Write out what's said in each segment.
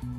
Green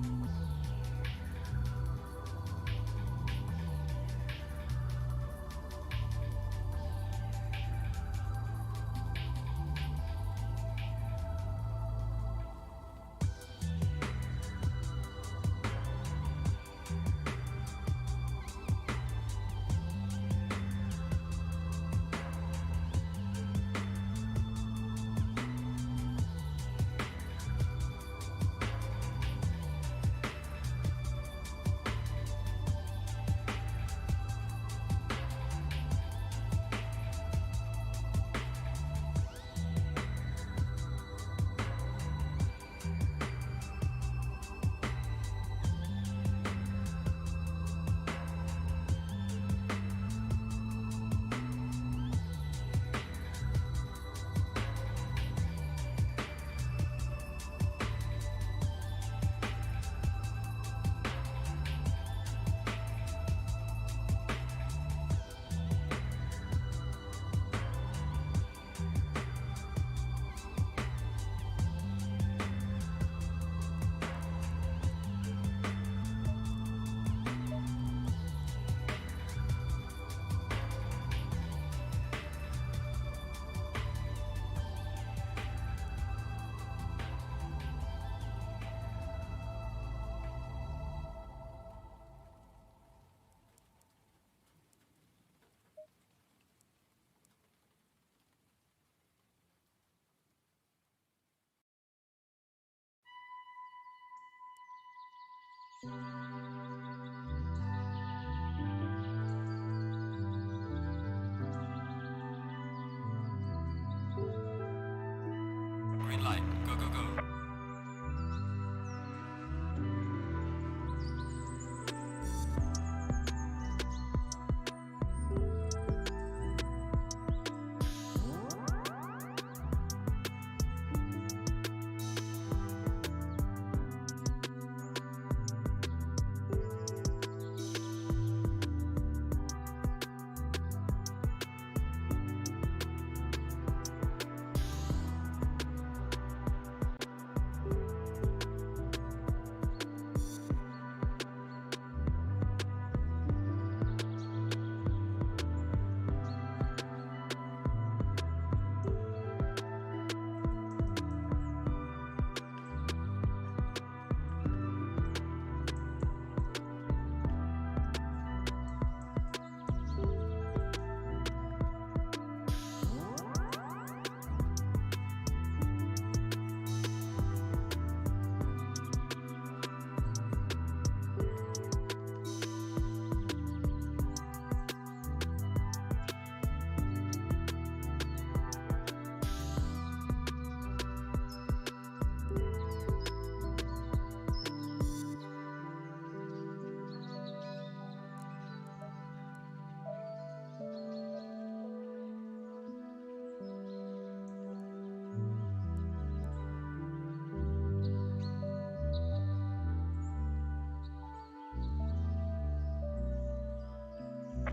light, go, go, go.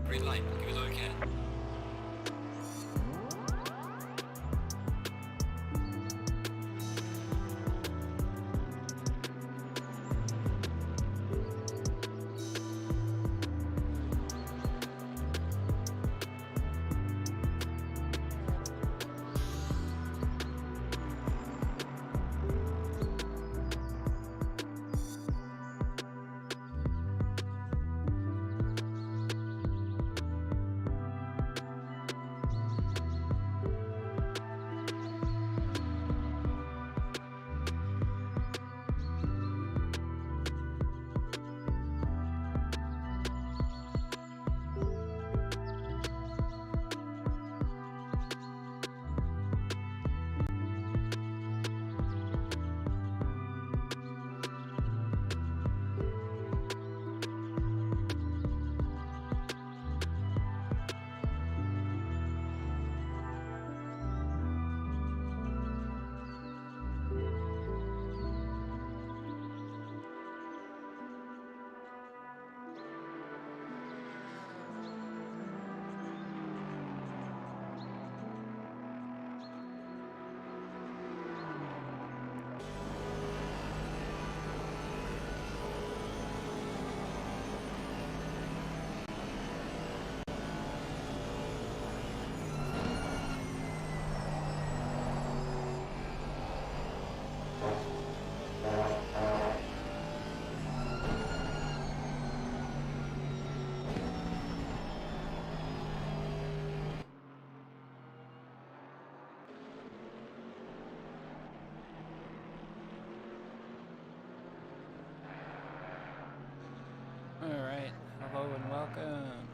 Green light, give it all you can. Hello and welcome.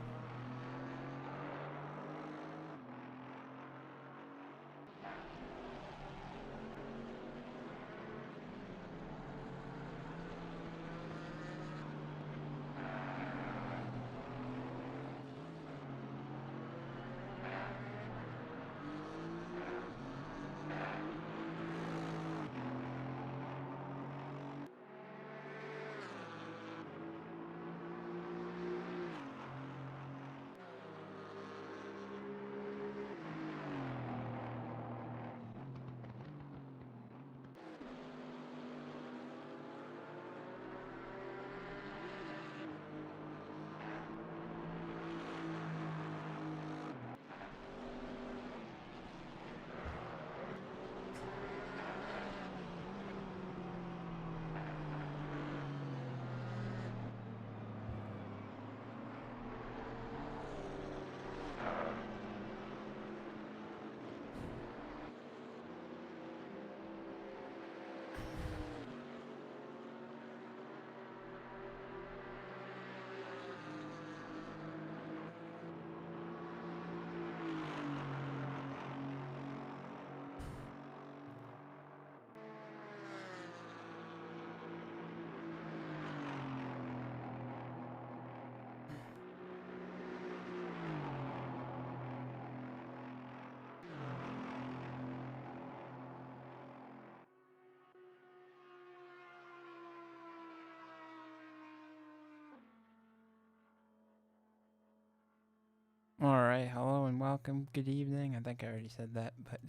Alright, hello and welcome. Good evening. I think I already said that, but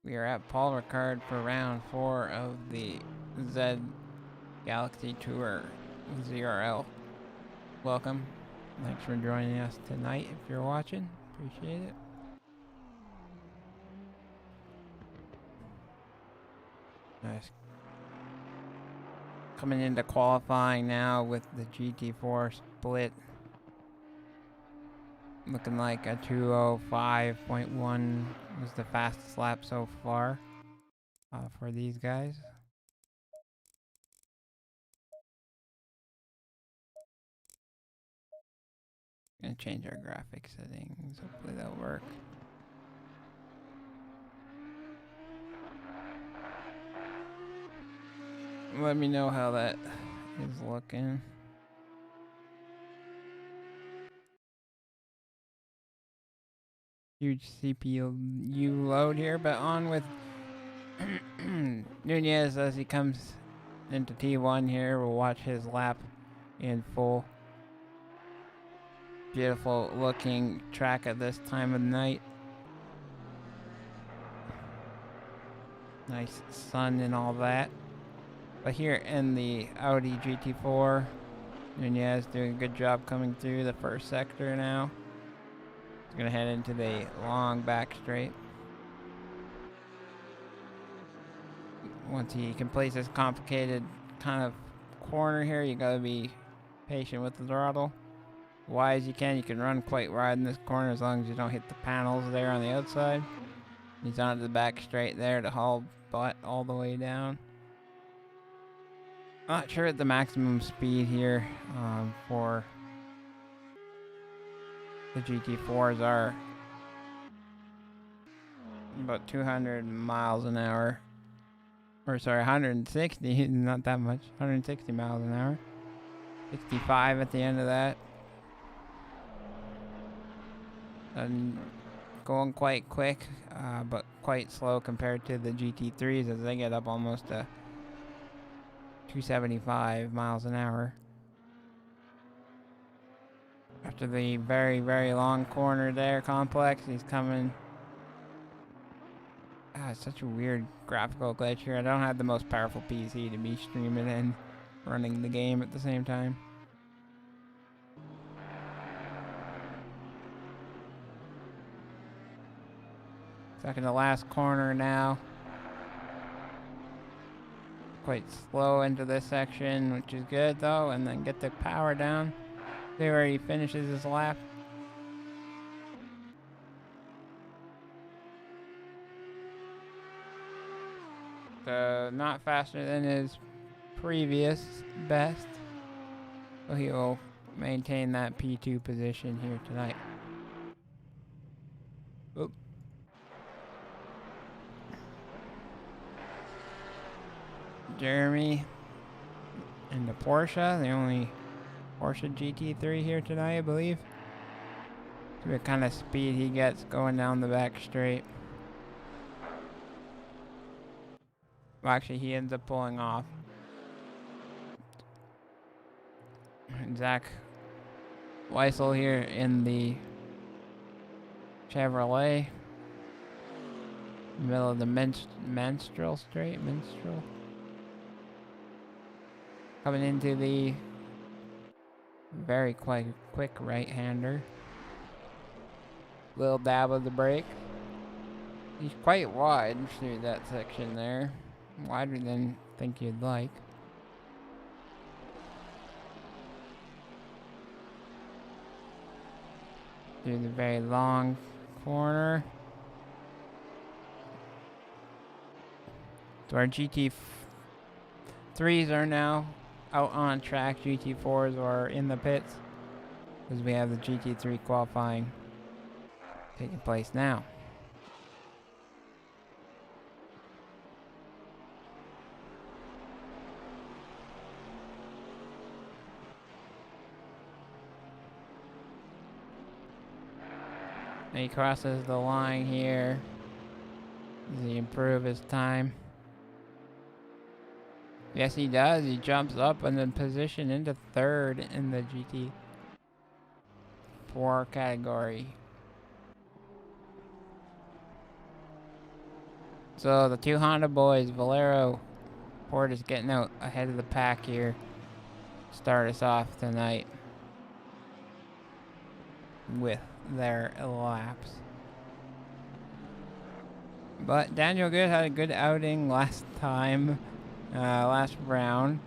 we are at Paul Ricard for round 4 of the Zed Galaxy Tour ZRL. Welcome. Thanks for joining us tonight if you're watching. Appreciate it. Nice. Coming into qualifying now with the GT4 split. Looking like a 2:05.1 was the fastest lap so far for these guys. Gonna change our graphic settings. Hopefully that'll work. Let me know how that is looking. Huge CPU load here, but on with Nunez as he comes into T1 here. We'll watch his lap in full. Beautiful looking track at this time of night. Nice sun and all that. But here in the Audi GT4, Nunez doing a good job coming through the first sector now. He's gonna head into the long back straight. Once he completes this complicated kind of corner here, you gotta be patient with the throttle. Wide as you can run quite wide in this corner as long as you don't hit the panels there on the outside. He's onto the back straight there to haul butt all the way down. Not sure at the maximum speed here for the GT4s are about 200 miles an hour. Or sorry, 160, not that much. 160 miles an hour. 65 at the end of that. And going quite quick, but quite slow compared to the GT3s as they get up almost to 275 miles an hour. After the very, very long corner there, complex, he's coming. It's such a weird graphical glitch here. I don't have the most powerful PC to be streaming and running the game at the same time. Second to last corner now. Quite slow into this section, which is good though, and then get the power down. See where he finishes his lap. So not faster than his previous best. So he'll maintain that P2 position here tonight. Oop. Jeremy in the Porsche, the only Porsche GT3 here tonight, I believe. See what kind of speed he gets going down the back straight. Well, actually, he ends up pulling off. Zach Weissel here in the Chevrolet. Middle of the Menstrual Straight. Menstrual. Coming into the very quick right-hander. Little dab of the brake. He's quite wide through that section there. Wider than I think you'd like. Through the very long corner. So our GT3s are now out on track. GT4s are in the pits. Because we have the GT3 qualifying taking place now. And he crosses the line here. Does he improve his time? Yes, he does. He jumps up and then position into third in the GT4 category. So the two Honda boys, Valero Ford, is getting out ahead of the pack here. Start us off tonight with their laps. But Daniel Good had a good outing last time, last round.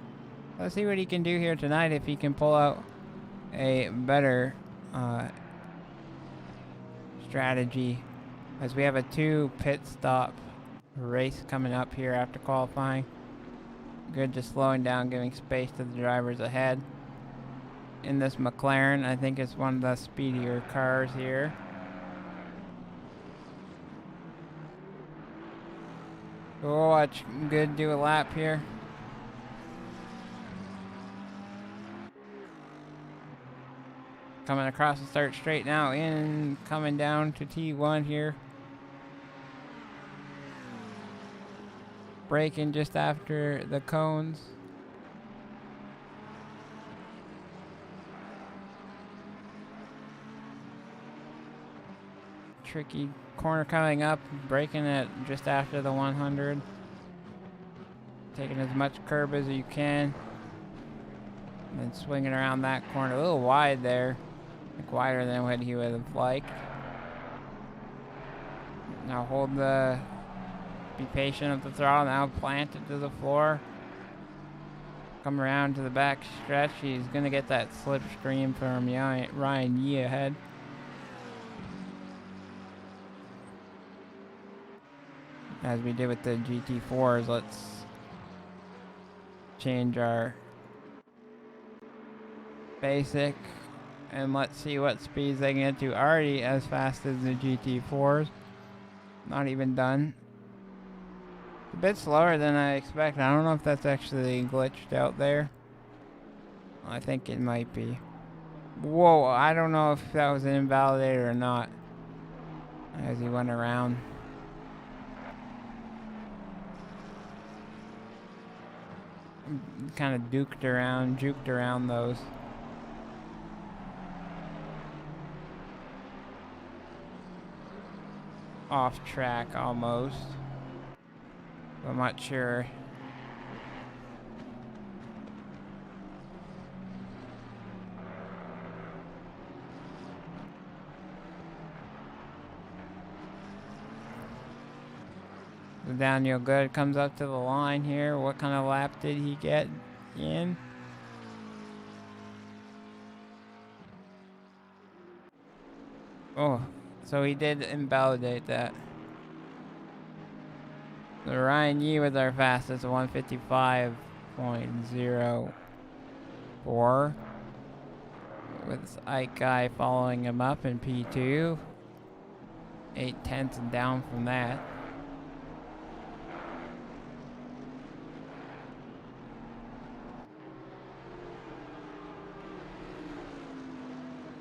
Let's see what he can do here tonight, if he can pull out a better strategy, as we have a 2 pit stop race coming up here after qualifying. Good, just slowing down, giving space to the drivers ahead. In this McLaren, I think it's one of the speedier cars here. We'll watch Good do a lap here. Coming across the start straight now, in coming down to T1 here. Braking just after the cones. Tricky corner coming up, braking it just after the 100. Taking as much curb as you can. And then swinging around that corner, a little wide there. Like wider than what he would have liked. Now be patient at the throttle, now plant it to the floor. Come around to the back stretch, he's gonna get that slipstream from Ryan Yee ahead. As we did with the GT4s, let's change our basic and let's see what speeds they can get to. Already as fast as the GT4s. Not even done. A bit slower than I expected. I don't know if that's actually glitched out there. I think it might be. Whoa, I don't know if that was an invalidator or not. As he went around. Kind of juked around those. Off track almost. I'm not sure. Daniel Good comes up to the line here. What kind of lap did he get in? Oh, so he did invalidate that. So Ryan Yee was our fastest, 155.04. with this Ike guy following him up in P2. 8/10 and down from that.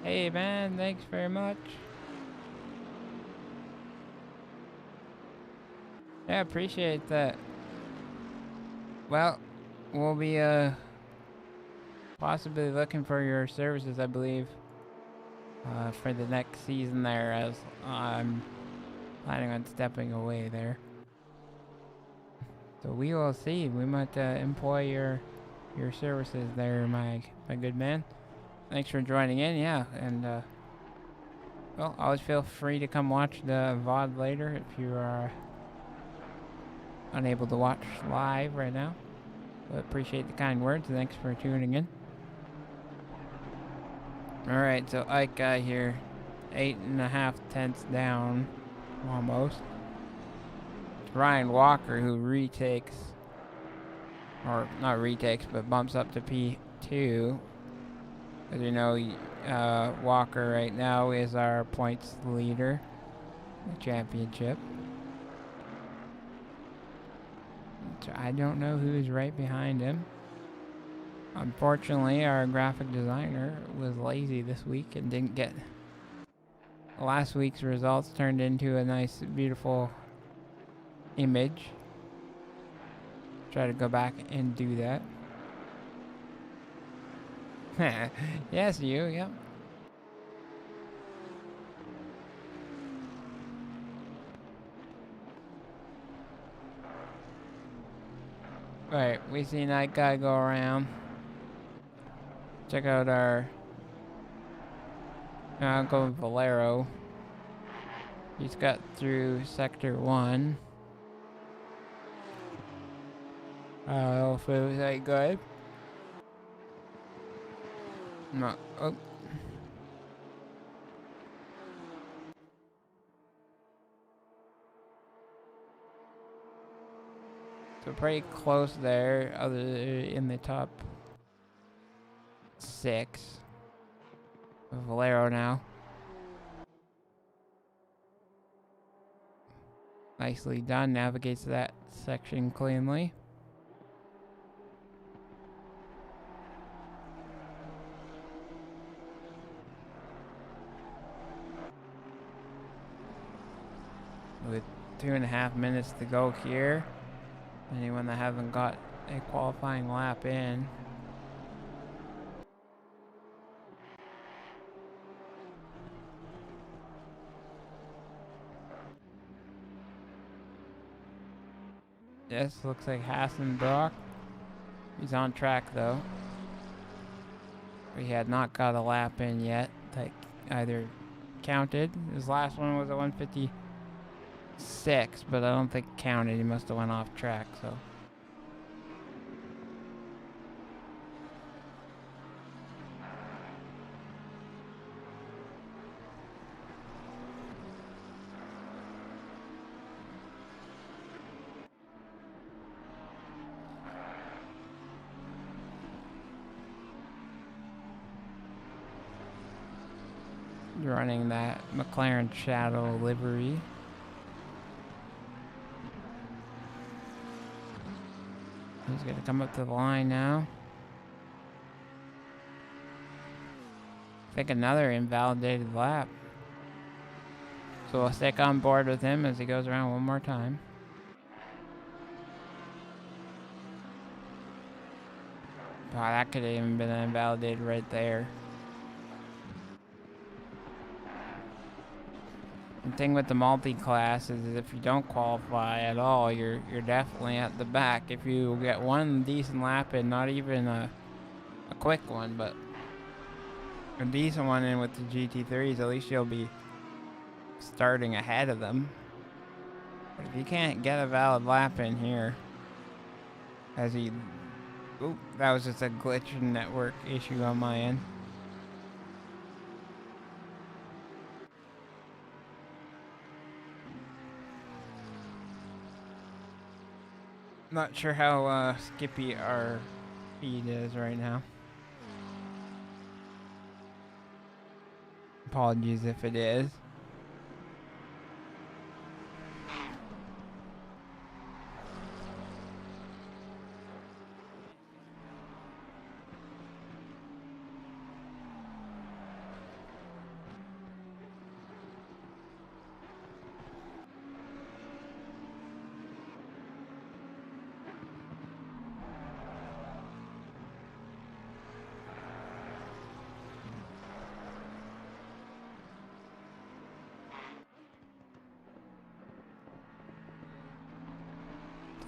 Hey man, thanks very much. Yeah, appreciate that. Well, we'll be possibly looking for your services, I believe, for the next season there, as I'm planning on stepping away there. So we will see. We might employ your services there, my good man. Thanks for joining in, yeah, and well, always feel free to come watch the VOD later if you are unable to watch live right now. But appreciate the kind words. Thanks for tuning in. Alright, so Ike guy here, 8.5 down, almost. It's Ryan Walker who retakes, or not retakes, but bumps up to P2. As you know, Walker right now is our points leader in the championship. So I don't know who's right behind him. Unfortunately, our graphic designer was lazy this week and didn't get last week's results turned into a nice, beautiful image. Try to go back and do that. Yes, you, yep. Alright, we seen that guy go around. Check out our Uncle Valero. He's got through Sector 1. I don't know if it was that good. No. Oh. So pretty close there, other in the top 6. Valero now. Nicely done, navigates that section cleanly. With 2.5 minutes to go here. Anyone that haven't got a qualifying lap in. Yes, looks like Hassenbrock. He's on track though. He had not got a lap in yet. That either counted. His last one was a 156, but I don't think it counted. He must have went off track, so. Running that McLaren Shadow livery. He's gonna come up to the line now. I think another invalidated lap. So we'll stick on board with him as he goes around one more time. Wow, that could have even been invalidated right there. The thing with the multi-class is if you don't qualify at all, you're definitely at the back. If you get one decent lap in, not even a quick one, but a decent one in with the GT3s, at least you'll be starting ahead of them. But if you can't get a valid lap in here, as he... Oop, that was just a glitch in network issue on my end. Not sure how skippy our feed is right now. Apologies if it is.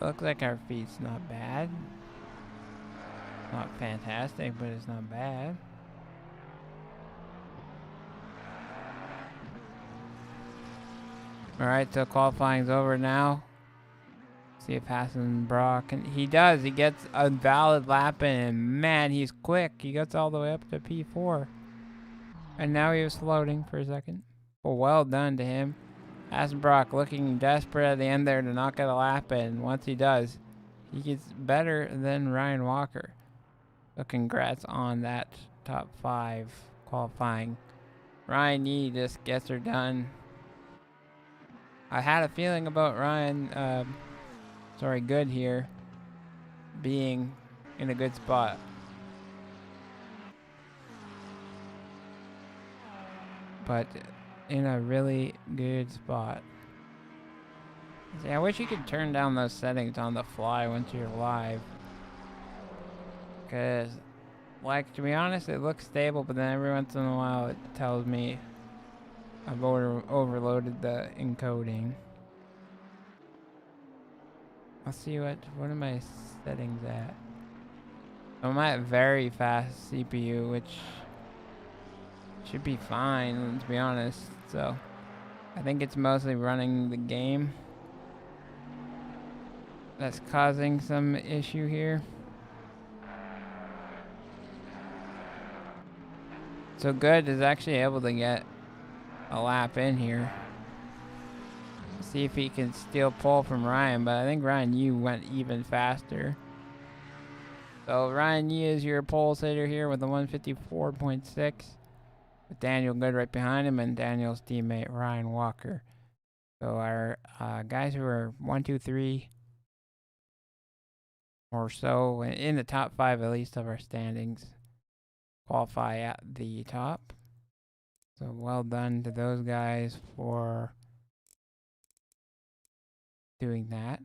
Looks like our feet's not bad. Not fantastic, but it's not bad. Alright, so qualifying's over now. See if Hassan Brock, and he does. He gets a valid lap in, and man, he's quick. He gets all the way up to P4. And now he was floating for a second. Well, well done to him. Hassan Brock looking desperate at the end there to not get a lap in. Once he does, he gets better than Ryan Walker. So congrats on that top 5 qualifying. Ryan Yee just gets her done. I had a feeling about Ryan, Good here, being in a good spot. But in a really good spot. See, I wish you could turn down those settings on the fly once you're live. Because, like, to be honest, it looks stable, but then every once in a while it tells me I've overloaded the encoding. Let's see what are my settings at. I'm at very fast CPU, which should be fine, to be honest. So I think it's mostly running the game that's causing some issue here. So Good is actually able to get a lap in here. See if he can steal pole from Ryan, but I think Ryan Yu went even faster. So Ryan Yu is your pole sitter here with a 154.6. With Daniel Good right behind him and Daniel's teammate Ryan Walker. So our guys who are 1, 2, 3 or so in the top 5 at least of our standings qualify at the top. So well done to those guys for doing that.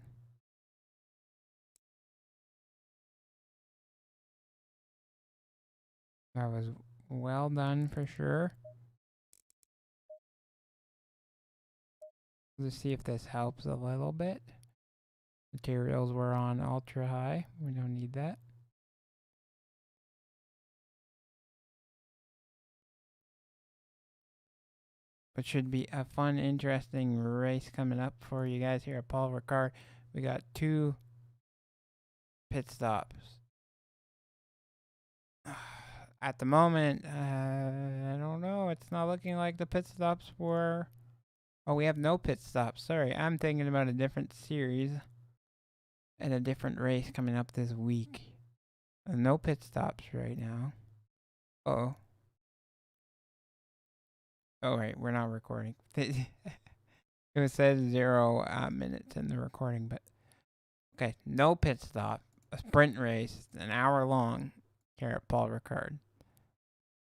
That was well done for sure. Let's see if this helps a little bit. Materials were on ultra high. We don't need that. But should be a fun, interesting race coming up for you guys here at Paul Ricard. We got 2 pit stops. At the moment, I don't know. It's not looking like the pit stops were... Oh, we have no pit stops. Sorry, I'm thinking about a different series and a different race coming up this week. No pit stops right now. Uh-oh. Oh, right, we're not recording. It says 0 minutes in the recording, but... Okay, no pit stop. A sprint race, an hour long here at Paul Ricard.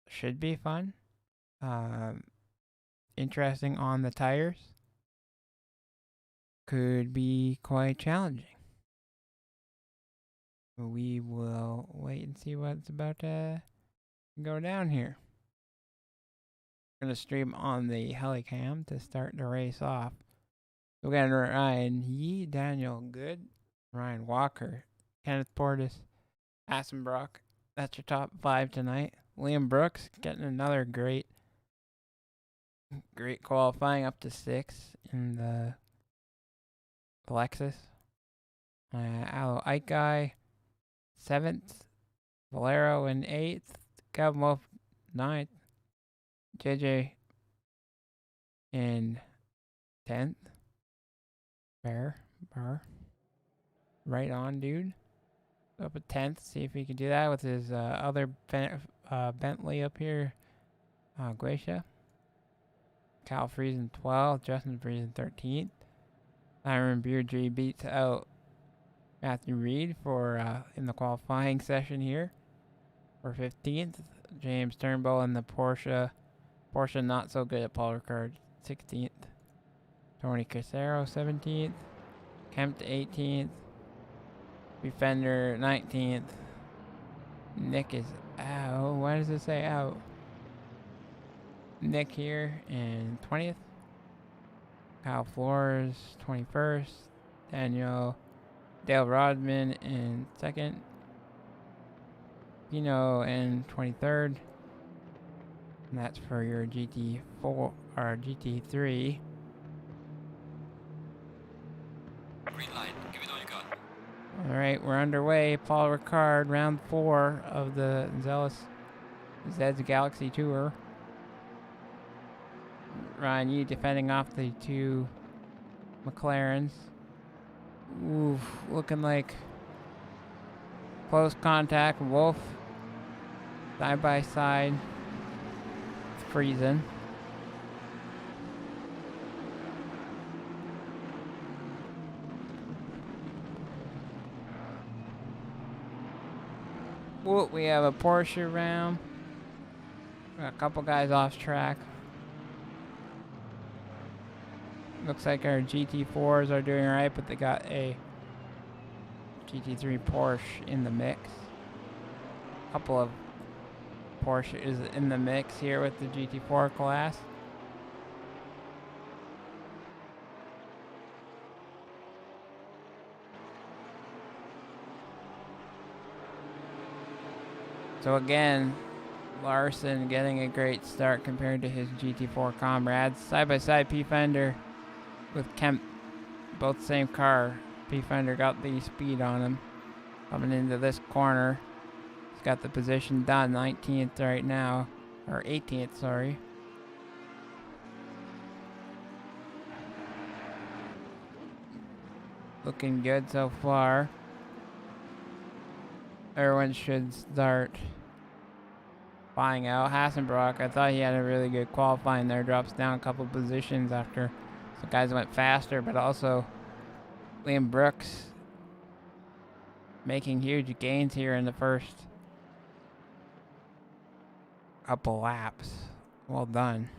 Should be fun. Interesting on the tires. Could be quite challenging. We will wait and see what's about to go down here. We're going to stream on the Helicam to start the race off. We got Ryan Yee, Daniel Good, Ryan Walker, Kenneth Portis, Hassan Brock. That's your top 5 tonight. Liam Brooks getting another great qualifying, up to 6 in the Lexus. Alo Ike guy, 7th. Valero in 8th. Calvin Wolf 9th. JJ in 10th. Bar. Right on, dude. Up at 10th. See if he can do that with his other Bentley up here. Guacia. Cal Friesen 12th, Justin Friesen 13th. Tyron Beardry beats out Matthew Reed for in the qualifying session here for 15th. James Turnbull in the Porsche not so good at Paul Ricard 16th. Tony Casero 17th. Kemp 18th. Defender 19th. Nick is out. Why does it say out? Nick here in 20th. Kyle Flores 21st. Dale Rodman in 2nd. Pino in 23rd. And that's for your GT4 or GT3. Green light. Give it all you got. Alright, we're underway. Paul Ricard, round 4 of the Zealous Zads Galaxy Tour. Ryan Yee defending off the 2 McLarens. Ooh, looking like close contact. Wolf side by side. Friesen. Whoa, we have a Porsche round. Got a couple guys off track. Looks like our GT4s are doing alright, but they got a GT3 Porsche in the mix. Couple of Porsche is in the mix here with the GT4 class. So again, Larson getting a great start compared to his GT4 comrades. Side by side P Fender with Kemp, both same car. P Fender got the speed on him. Coming into this corner. He's got the position done, 19th right now. Or 18th, sorry. Looking good so far. Everyone should start flying out. Hassenbrock, I thought he had a really good qualifying there. Drops down a couple positions after some guys went faster, but also Liam Brooks making huge gains here in the first couple laps. Well done.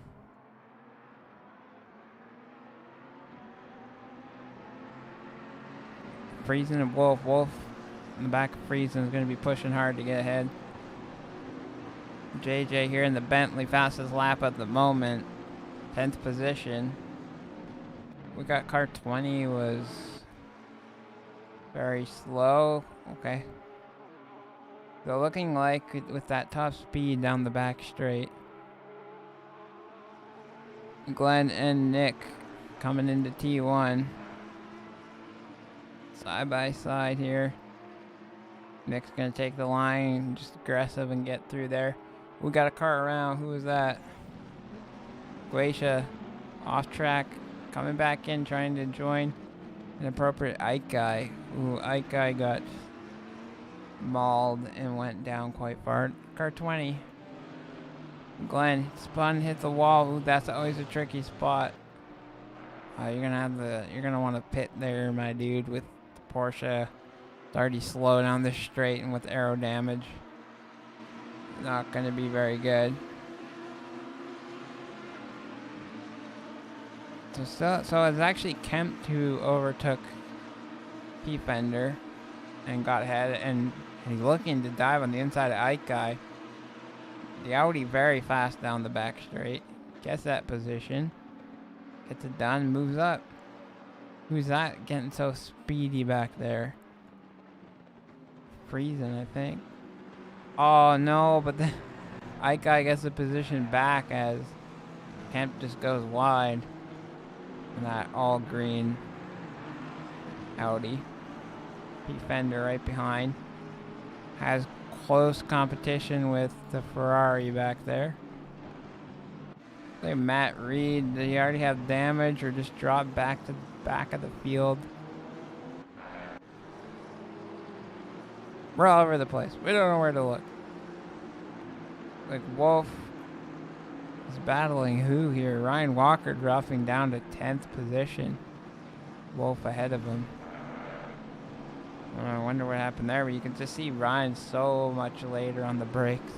Friesen and Wolf. Wolf in the back of Friesen is going to be pushing hard to get ahead. JJ here in the Bentley, fastest lap at the moment. 10th position. We got car 20 was very slow. Okay. So looking like with that top speed down the back straight. Glenn and Nick coming into T1. Side by side here. Nick's going to take the line, just aggressive and get through there. We got a car around. Who is that? Glacia off track, coming back in, trying to join an appropriate Ike guy. Ooh, Ike guy got mauled and went down quite far. Car 20. Glenn spun, hit the wall. Ooh, that's always a tricky spot. You're gonna want to pit there, my dude, with the Porsche. It's already slow down this straight, and with aero damage, not gonna be very good. So it's actually Kemp who overtook P Fender and got ahead, and he's looking to dive on the inside of Ike guy. The Audi very fast down the back straight. Gets that position. Gets it done, moves up. Who's that getting so speedy back there? Friesen, I think. Oh no, but the Ike guy gets the position back as Kemp just goes wide. And that all green Audi. P Fender right behind. Has close competition with the Ferrari back there. Look at Matt Reed. Did he already have damage or just drop back to the back of the field? We're all over the place. We don't know where to look. Like Wolf is battling who here? Ryan Walker dropping down to 10th position. Wolf ahead of him. I wonder what happened there, but you can just see Ryan so much later on the brakes.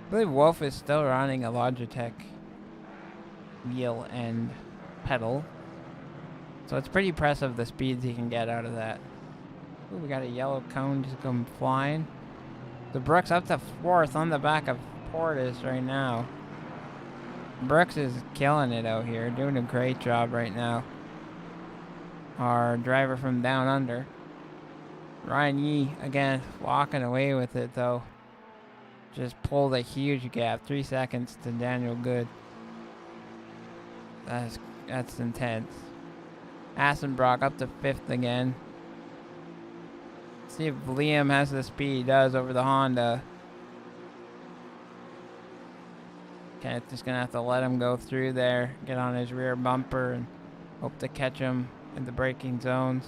I believe Wolf is still running a Logitech wheel and pedal. So it's pretty impressive the speeds he can get out of that. Ooh, we got a yellow cone just come flying. The Brooks up to 4th on the back of Portis right now. Brooks is killing it out here, doing a great job right now. Our driver from down under. Ryan Yee, again, walking away with it though. Just pulled a huge gap, 3 seconds to Daniel Good. That's intense. Assenbrock up to 5th again. See if Liam has the speed he does over the Honda. Kenneth just gonna have to let him go through there, get on his rear bumper, and hope to catch him in the braking zones.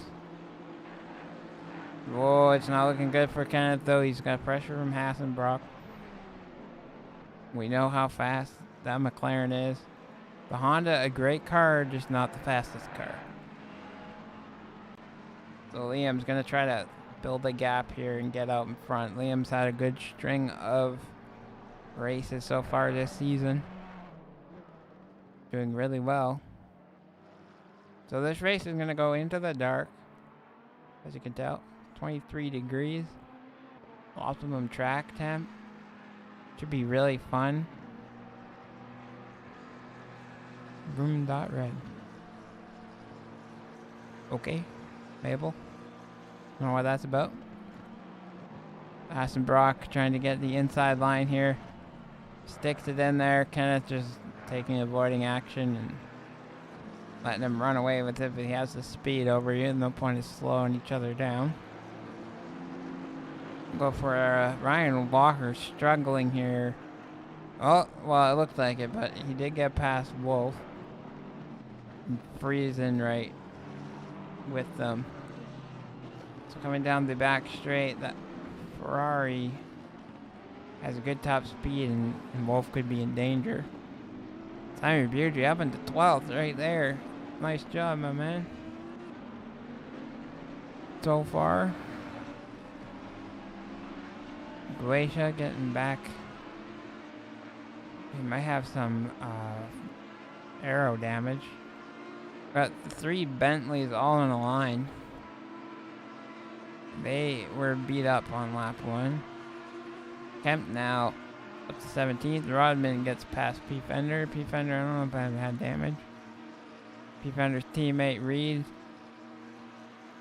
Whoa, it's not looking good for Kenneth though. He's got pressure from Hassenbrock. We know how fast that McLaren is. The Honda, a great car, just not the fastest car. So Liam's gonna try to build a gap here and get out in front. Liam's had a good string of races so far this season. Doing really well. So this race is gonna go into the dark. As you can tell, 23 degrees. Optimum track temp. Should be really fun. Room.red. Okay, Mabel. Don't know what that's about. Assenbrock trying to get the inside line here. Sticks it in there. Kenneth just taking avoiding action and letting him run away with it, but he has the speed over you. No point in slowing each other down. Go for Ryan Walker struggling here. Oh, well, it looked like it, but he did get past Wolf. And freezing right with them. So coming down the back straight, that Ferrari has a good top speed, and Wolf could be in danger. Simon Beardry up into 12th right there. Nice job, my man. So far. Glacia getting back. He might have some aero damage. Got 3 Bentleys all in a line. They were beat up on lap 1. Kemp now up to 17th. Rodman gets past P. Fender. P. Fender, I don't know if I had damage. P. Fender's teammate Reed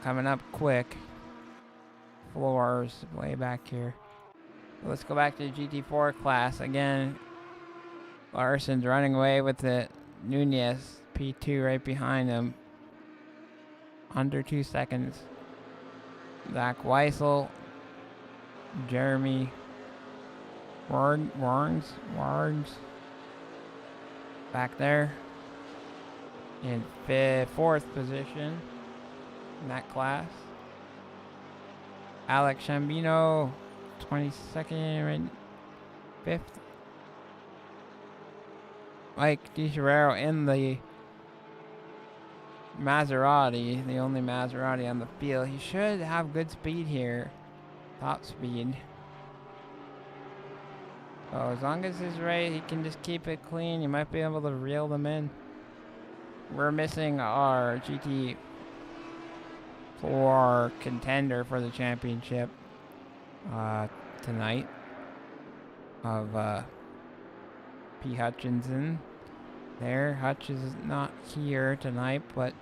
coming up quick. Floors way back here. Let's go back to the GT4 class again. Larson's running away with it. Nunez, P2 right behind him. Under 2 seconds. Zach Weissel. Jeremy Warnes. Back there. In 4th position in that class. Alex Shambino. 22nd, right? 5th. Mike DiCherrero in the Maserati, the only Maserati on the field. He should have good speed here. Top speed. So as long as he's right, he can just keep it clean. You might be able to reel them in. We're missing our GT4 contender for the championship tonight of P. Hutchinson. There, Hutch is not here tonight, but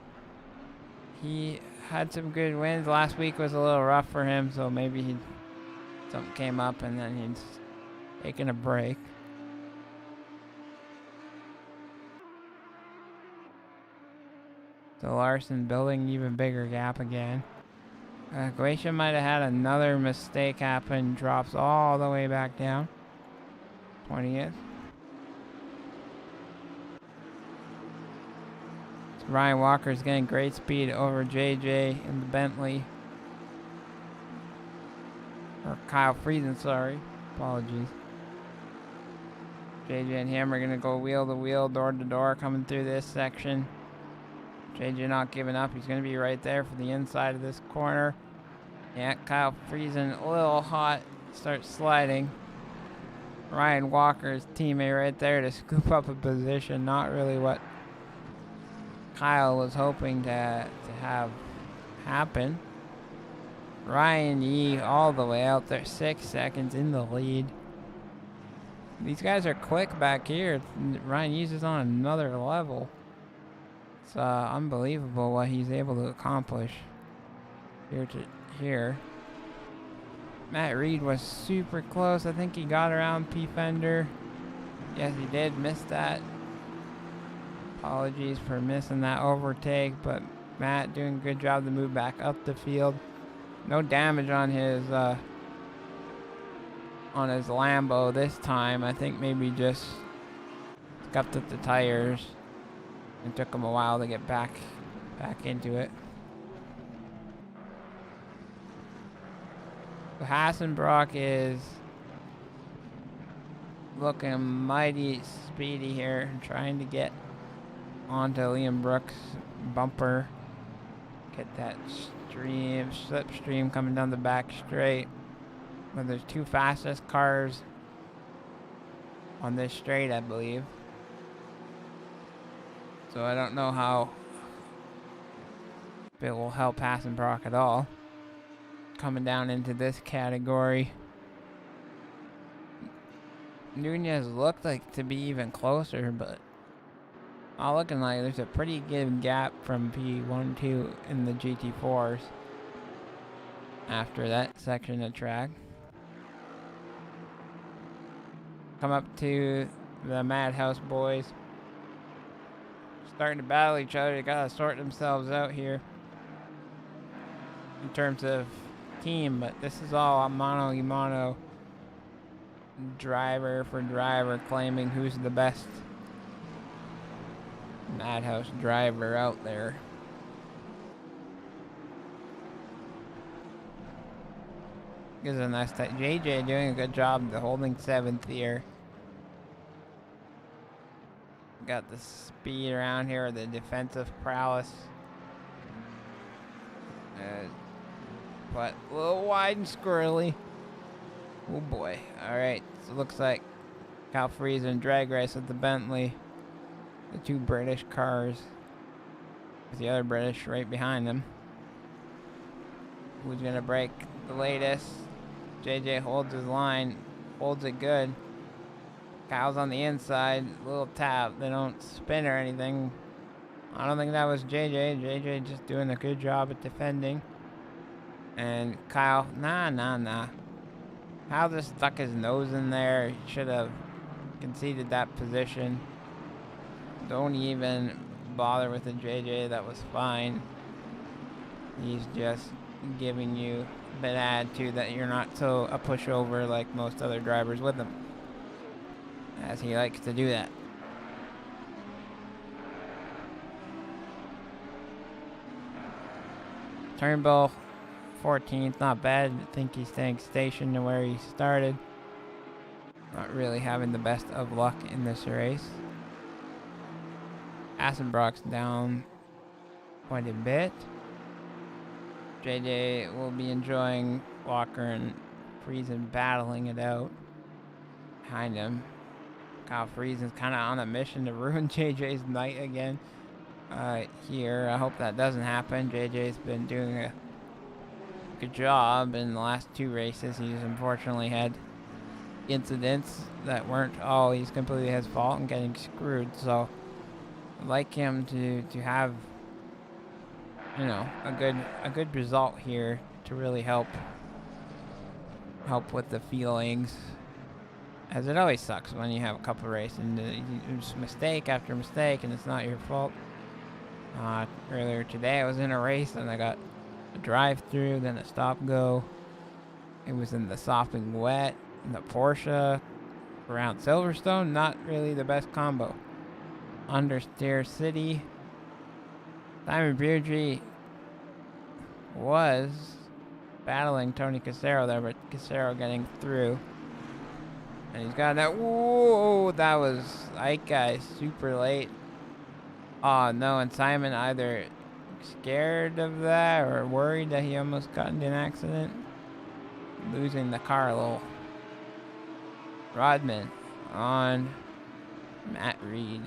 he had some good wins. Last week was a little rough for him, so maybe something came up and then he's taking a break. So Larson building even bigger gap again. Glacia might have had another mistake happen. Drops all the way back down. 20th. So Ryan Walker's getting great speed over JJ in the Bentley. Or Kyle Friesen, sorry. Apologies. JJ and him are going to go wheel to wheel, door to door, coming through this section. JJ not giving up. He's going to be right there for the inside of this corner. Yeah, Kyle freezing a little hot. Starts sliding. Ryan Walker's teammate right there to scoop up a position. Not really what Kyle was hoping to have happen. Ryan Yee all the way out there. 6 seconds in the lead. These guys are quick back here. Ryan Yee's is on another level. It's unbelievable what he's able to accomplish here to here. Matt Reed was super close. I think he got around P Fender. Yes, he did miss that. Apologies for missing that overtake, but Matt doing a good job to move back up the field. No damage on his Lambo this time. I think maybe just scuffed up the tires. It took him a while to get back into it. Hassenbrock is looking mighty speedy here, trying to get onto Liam Brooks' bumper. Get that slipstream coming down the back straight. But there's 2 fastest cars on this straight, I believe. So I don't know how it will help Hassenbrock at all. Coming down into this category. Nunez looked like to be even closer, but all looking like there's a pretty good gap from P12 in the GT4s after that section of track. Come up to the Madhouse boys. Starting to battle each other. They gotta sort themselves out here in terms of team, but this is all a mano driver for driver claiming who's the best Madhouse driver out there. Gives a nice time. JJ doing a good job of holding 7th here. Got the speed around here, the defensive prowess. But a little wide and squirrely. Oh boy. Alright, so it looks like Cal Freeze and drag race with the Bentley. The 2 British cars. With the other British right behind them. Who's gonna break the latest? JJ holds his line. Holds it good. Kyle's on the inside. Little tap. They don't spin or anything. I don't think that was JJ. JJ just doing a good job at defending. And Kyle, nah. Kyle just stuck his nose in there. He should have conceded that position. Don't even bother with the JJ. That was fine. He's just giving you a bit of attitude that you're not so a pushover like most other drivers with him. As he likes to do that. Turnbull 14th, not bad. I think he's staying stationed to where he started. Not really having the best of luck in this race. Hassenbrock's down quite a bit. JJ will be enjoying Walker and Friesen battling it out behind him. Kyle Friesen's kind of on a mission to ruin JJ's night again here. I hope that doesn't happen. JJ's been doing a good job in the last 2 races. He's unfortunately had incidents that weren't always completely his fault and getting screwed. So I'd like him to have, you know, a good result here to really help with the feelings. As it always sucks when you have a couple races and there's mistake after mistake and it's not your fault. Earlier today I was in a race and I got a drive-through, then a stop-go. It was in the sopping wet, in the Porsche around Silverstone. Not really the best combo. Understeer City. Simon Beardry was battling Tony Casero there, but Casero getting through. And he's got that. Whoa, that was Ike guy super late. Oh no, and Simon either scared of that or worried that he almost got into an accident. Losing the car a little. Rodman on Matt Reed.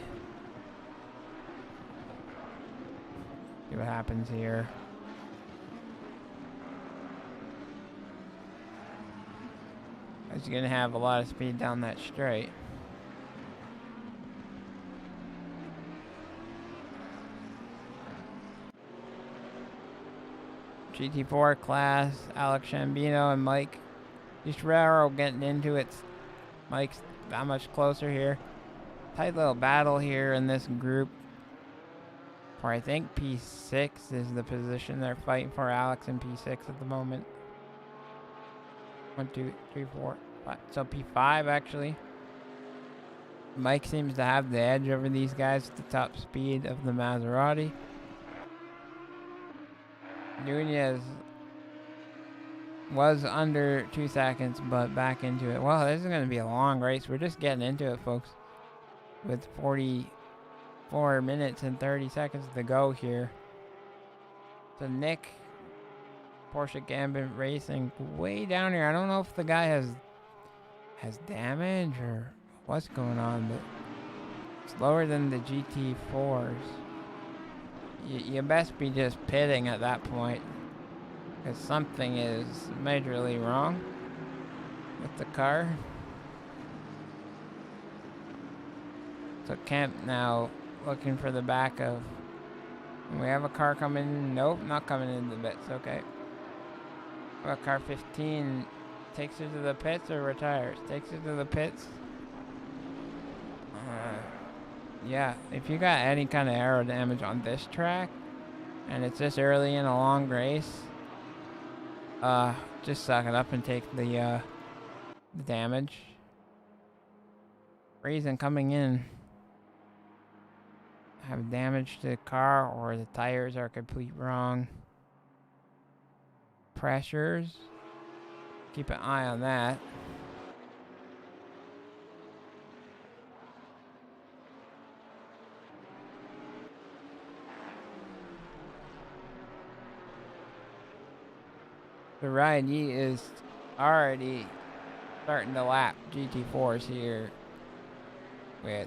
See what happens here. He's gonna have a lot of speed down that straight. GT4 class, Alex Shambino and Mike Estrero getting into it. Mike's that much closer here. Tight little battle here in this group. For I think P6 is the position they're fighting for. Alex in P6 at the moment. 1, 2, 3, 4, 5. So P5 actually. Mike seems to have the edge over these guys at the top speed of the Maserati. Nunez was under 2 seconds, but back into it. Well, this is going to be a long race. We're just getting into it, folks. With 44 minutes and 30 seconds to go here. So Nick, Porsche Gambit Racing, way down here. I don't know if the guy has damage or what's going on, but it's lower than the GT4s. You best be just pitting at that point, because something is majorly wrong with the car. So Kemp now looking for the back of. We have a car coming. Nope, not coming into the pits. Okay. Well, car 15 takes her to the pits or retires. Takes her to the pits. Yeah, if you got any kind of aero damage on this track, and it's this early in a long race, just suck it up and take the damage. Reason coming in have damage to the car, or the tires are complete wrong. Pressures, keep an eye on that. The Ryan Yee is already starting to lap GT4s here with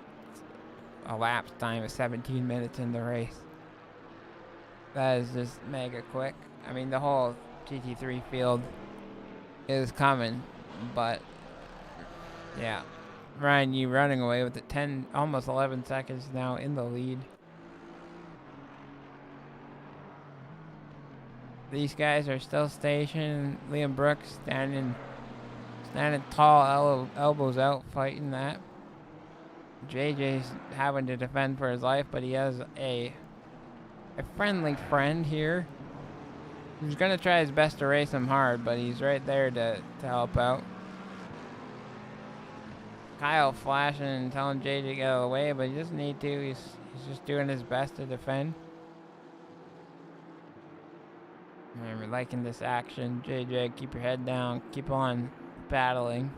a lapse time of 17 minutes in the race. That is just mega quick. I mean, the whole GT3 field is coming, but yeah, Ryan Yee running away with it. 10, almost 11 seconds now in the lead. These guys are still stationed. Liam Brooks standing tall, elbows out, fighting that. JJ's having to defend for his life, but he has a friendly friend here who's gonna try his best to race him hard, but he's right there to help out. Kyle flashing and telling JJ to get out of the way, but he doesn't need to. He's just doing his best to defend. We're liking this action. JJ, keep your head down. Keep on battling.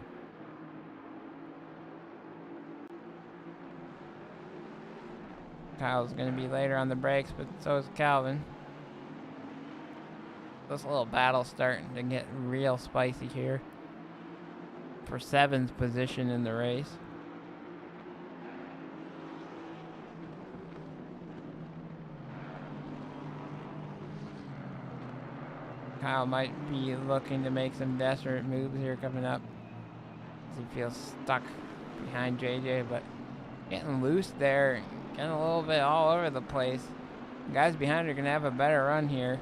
Kyle's going to be later on the brakes, but so is Calvin. This little battle's starting to get real spicy here for 7's position in the race. Kyle might be looking to make some desperate moves here coming up. He feels stuck behind JJ, but getting loose there, getting a little bit all over the place. The guys behind are going to have a better run here.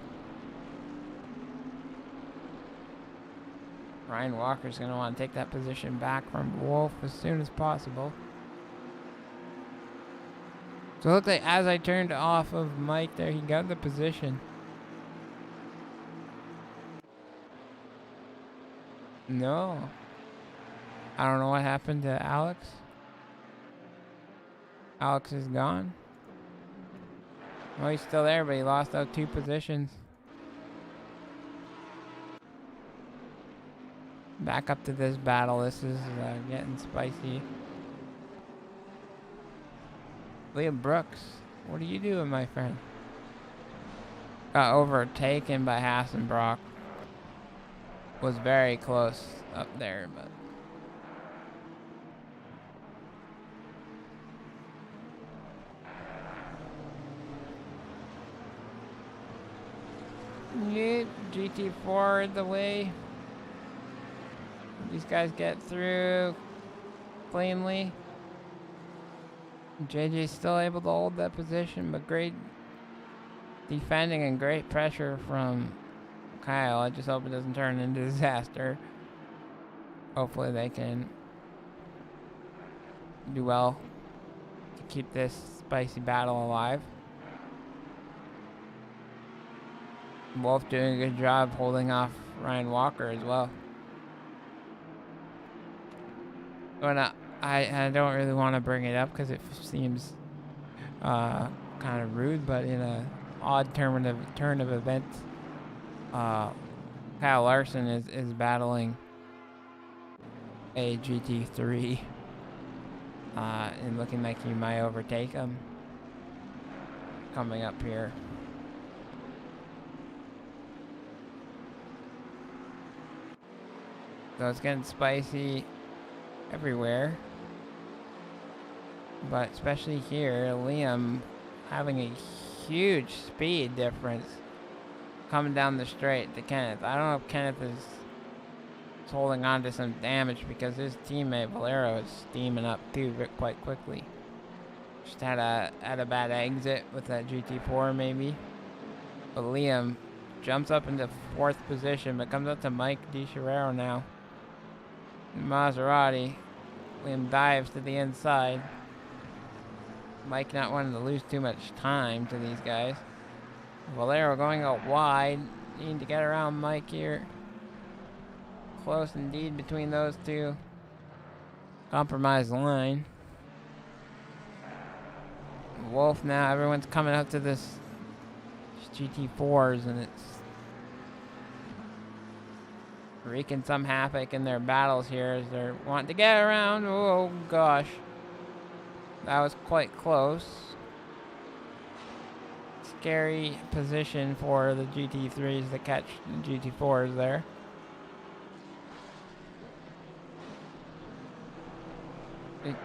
Ryan Walker's going to want to take that position back from Wolf as soon as possible. So it looked like as I turned off of Mike there, he got the position. No. I don't know what happened to Alex. Alex is gone. Well, he's still there, but he lost out 2 positions. back up to this battle. This is getting spicy. Liam Brooks, what are you doing, my friend? Got overtaken by Hassenbrock. Was very close up there, but yeah, GT4 the way. These guys get through cleanly. JJ's still able to hold that position, but great defending and great pressure from Kyle. I just hope it doesn't turn into a disaster. Hopefully they can do well to keep this spicy battle alive. Wolf doing a good job holding off Ryan Walker as well. But I don't really want to bring it up because it seems kind of rude, but in a odd turn of events, Kyle Larson is battling a GT3 and looking like he might overtake him coming up here. So it's getting spicy everywhere, but especially here, Liam having a huge speed difference coming down the straight to Kenneth. I don't know if Kenneth is holding on to some damage because his teammate Valero is steaming up too quite quickly. Just had a bad exit with that GT4 maybe, but Liam jumps up into 4th position, but comes up to Mike DiCherrero now. Maserati. Liam dives to the inside. Mike not wanting to lose too much time to these guys. Valero going out wide. Need to get around Mike here. Close indeed between those two. Compromised line. Wolf now. Everyone's coming up to this GT4s and it's wreaking some havoc in their battles here as they're wanting to get around. Oh gosh. That was quite close. Scary position for the GT3s to catch the GT4s there.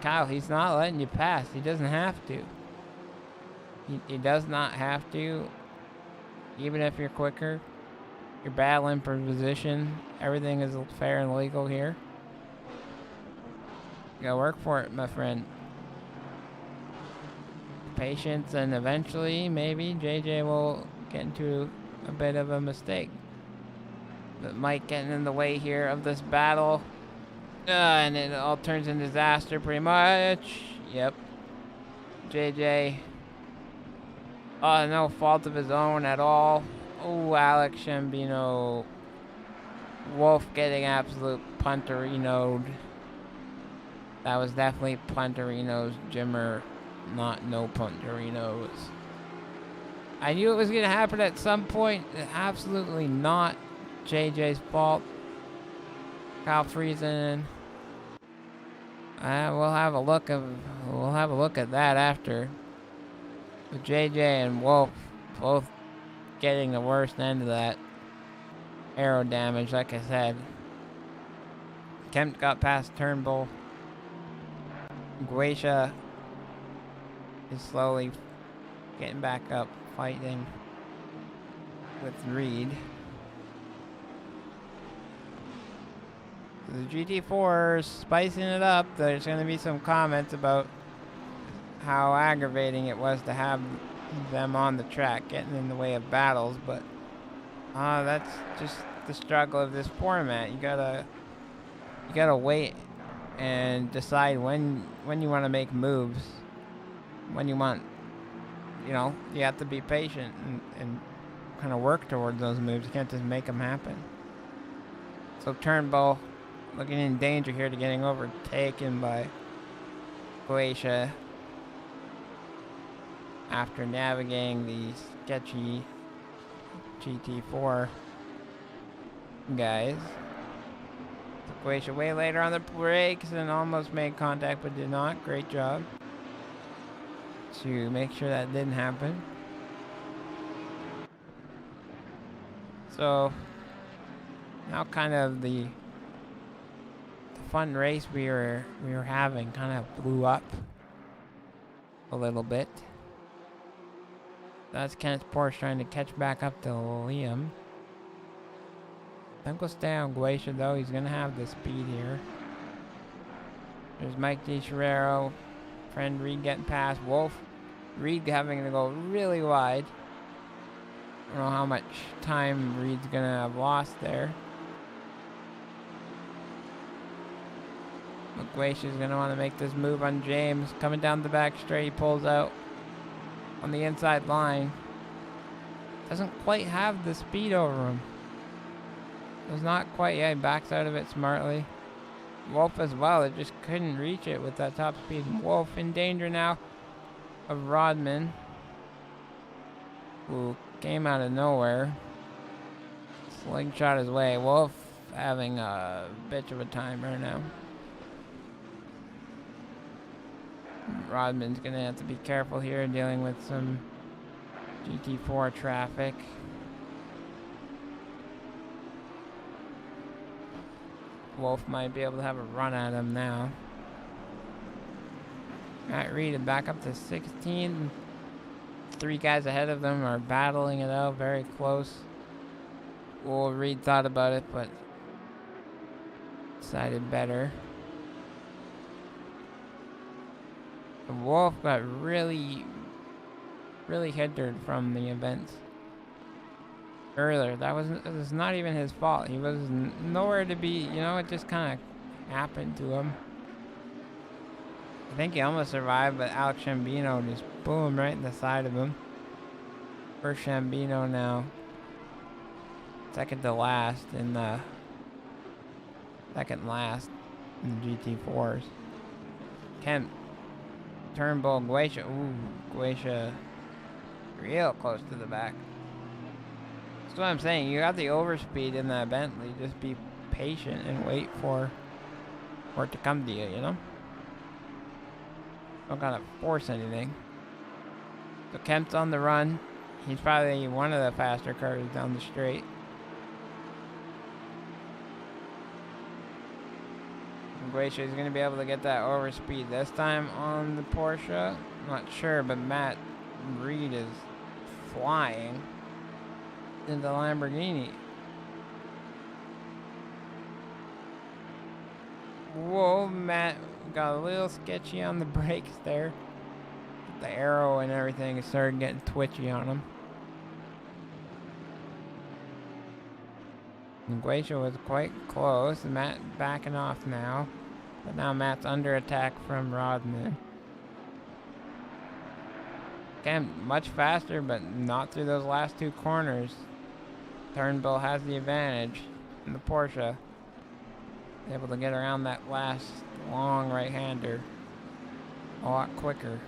Kyle, he's not letting you pass. He doesn't have to. He does not have to. Even if you're quicker. You're battling for position. Everything is fair and legal here. You gotta work for it, my friend. Patience, and eventually, maybe, JJ will get into a bit of a mistake. But Mike getting in the way here of this battle. And it all turns into disaster pretty much. Yep. JJ. Oh, no fault of his own at all. Oh, Alex Shambino. Wolf getting absolute punterinoed. That was definitely punterino's Jimmer, not no punterinos. I knew it was going to happen at some point. Absolutely not JJ's fault. Kyle Friesen. We'll have a look at that after. With JJ and Wolf both getting the worst end of that aero damage, like I said. Kemp got past Turnbull. Guacia is slowly getting back up, fighting with Reed. The GT4's spicing it up. There's going to be some comments about how aggravating it was to have them on the track, getting in the way of battles, but that's just the struggle of this format. You gotta wait and decide when you want to make moves, when you want, you have to be patient and kind of work towards those moves. You can't just make them happen. So Turnbull looking in danger here to getting overtaken by Guacia after navigating the sketchy GT4 guys. Glacier way later on the brakes and almost made contact but did not. Great job to make sure that didn't happen. So now kind of the fun race we were having kind of blew up a little bit. That's Kenneth Porsche trying to catch back up to Liam. Don't go stay on Glacier though, he's gonna have the speed here. There's Mike DiCherrero, friend Reed getting past Wolf. Reed having to go really wide. I don't know how much time Reed's gonna have lost there. Glacier's gonna want to make this move on James. Coming down the back straight, he pulls out on the inside line. Doesn't quite have the speed over him. Does not quite, yeah, he backs out of it smartly. Wolf as well, it just couldn't reach it with that top speed. Wolf in danger now of Rodman, who came out of nowhere. Slingshot his way. Wolf having a bitch of a time right now. Rodman's gonna have to be careful here dealing with some GT4 traffic. Wolf might be able to have a run at him now. Matt Reed back up to 16. 3 guys ahead of them are battling it out, very close. Well, Reed thought about it, but decided better. Wolf got really hindered from the events earlier. It was not even his fault. He was nowhere to be, you know, it just kind of happened to him. I think he almost survived, but Alex Shambino just boom right in the side of him. First Shambino now. Second to last in the second last in the GT4s. Kemp, Turnbull, Glacier. Ooh, Glacier real close to the back. That's what I'm saying. You got the overspeed in that Bentley. Just be patient and wait for it to come to you, you know? Don't gotta force anything. So Kemp's on the run. He's probably one of the faster cars down the straight. Glacier is going to be able to get that overspeed this time on the Porsche. Not sure, but Matt Reed is flying in the Lamborghini. Whoa, Matt got a little sketchy on the brakes there. The arrow and everything started getting twitchy on him. And Glacier was quite close. Matt backing off now. But now Matt's under attack from Rodman. Again, much faster, but not through those last 2 corners. Turnbull has the advantage in the Porsche. Able to get around that last long right-hander a lot quicker.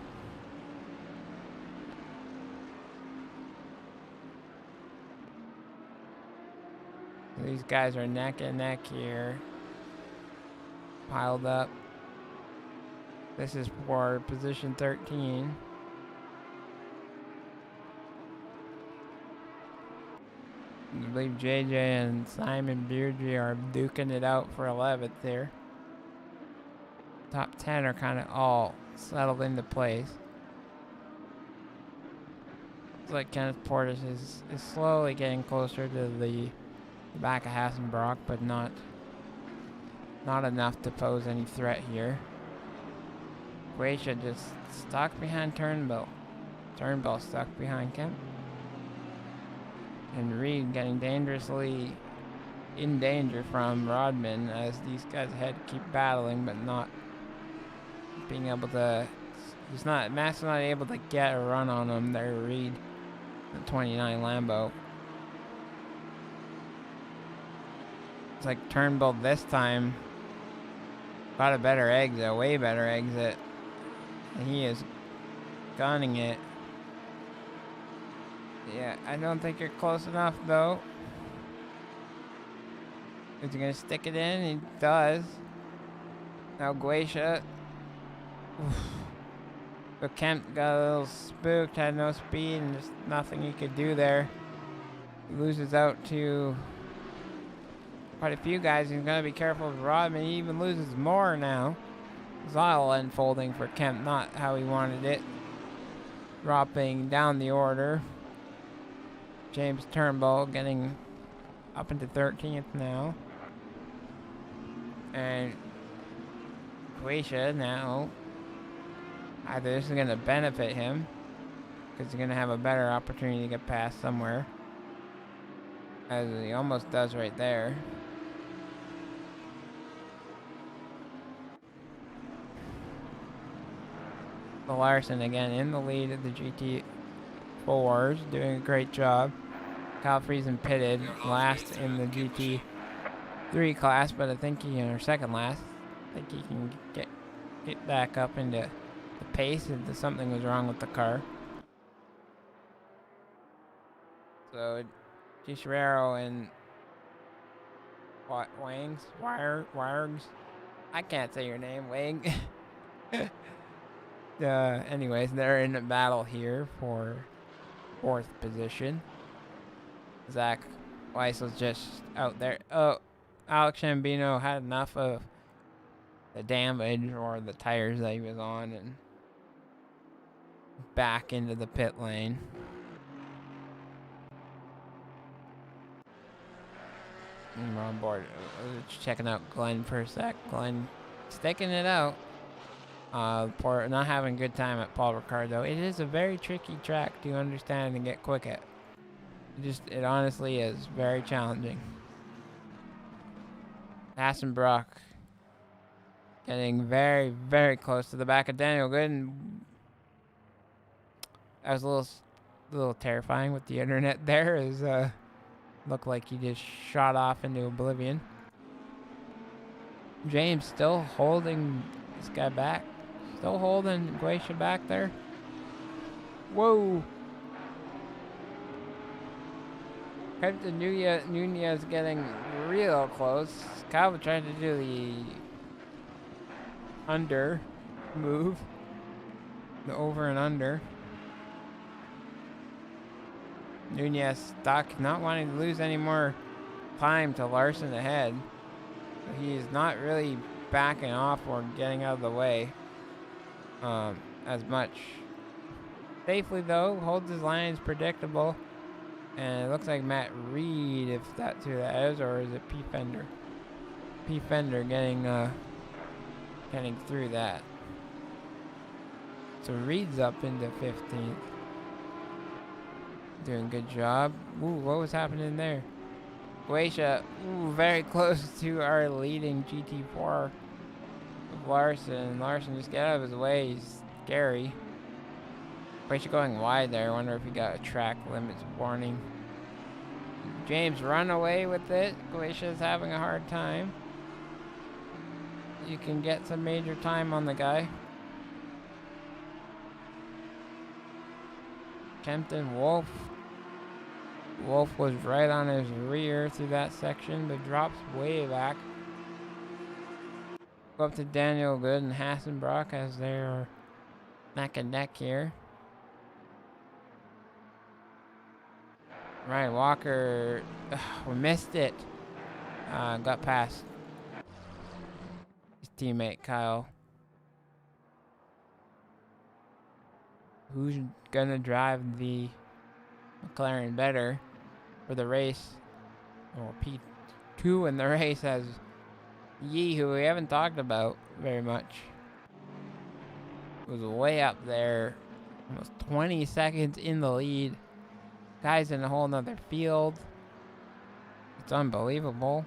These guys are neck and neck here. Piled up. This is for position 13. I believe JJ and Simon Beardsley are duking it out for 11th there. Top 10 are kind of all settled into place. It's like Kenneth Portis is slowly getting closer to the back of Hassenbrock, but not enough to pose any threat here. Glacier just stuck behind Turnbull. Turnbull stuck behind Kemp. And Reed getting dangerously in danger from Rodman as these guys ahead keep battling, but not being able to. Matt's not able to get a run on him there. Reed, the 29 Lambo. It's like Turnbull this time got a better exit, a way better exit. And he is gunning it. Yeah, I don't think you're close enough though. Is he gonna stick it in? He does. Now Glacia. But Kemp got a little spooked, had no speed, and just nothing he could do there. He loses out to quite a few guys. He's got to be careful with Rodman. He even loses more now. Zyle unfolding for Kemp, not how he wanted it. Dropping down the order. James Turnbull getting up into 13th now. And Croatia now. Either this is going to benefit him, because he's going to have a better opportunity to get past somewhere. As he almost does right there. Larson again in the lead of the GT4s, doing a great job. Kyle Friesen pitted last in the GT3 class, but I think he, or second last, I think he can get back up into the pace if something was wrong with the car. So, Gisherero and Wargs. I can't say your name, Wang. Anyways, they're in a battle here for 4th position. Zach Weiss was just out there. Oh, Alex Shambino had enough of the damage or the tires that he was on and back into the pit lane. And we're on board. Checking out Glenn for a sec. Glenn sticking it out. For not having a good time at Paul Ricard, though. It is a very tricky track to understand and get quick at. It honestly is very challenging. Hassenbrock getting very, very close to the back of Daniel Gooden. That was a little terrifying with the internet there. Looked like he just shot off into oblivion. James still holding this guy back. Still holding Glacia back there. Whoa. Captain Nunez getting real close. Calvin trying to do the under move. The over and under. Nunez stuck, not wanting to lose any more time to Larson ahead. He's not really backing off or getting out of the way as much. Safely though, holds his lines predictable. And it looks like Matt Reed, if that's who that is, or is it P. Fender? P. Fender getting through that. So Reed's up into 15th. Doing a good job. Ooh, what was happening there? Glacia, very close to our leading GT4 of Larson. Larson, just get out of his way. He's scary. Glacia going wide there. I wonder if he got a track limits warning. James run away with it. Glacia's having a hard time. You can get some major time on the guy. Kempton Wolf. Wolf was right on his rear through that section, but drops way back. Go up to Daniel Good and Hassenbrock as they're neck and neck here. Ryan Walker, we missed it. Got past his teammate Kyle. Who's gonna drive the McLaren better for the race? Or P2 in the race has Yee, who we haven't talked about very much. Was way up there, almost 20 seconds in the lead. Guy's in a whole nother field. It's unbelievable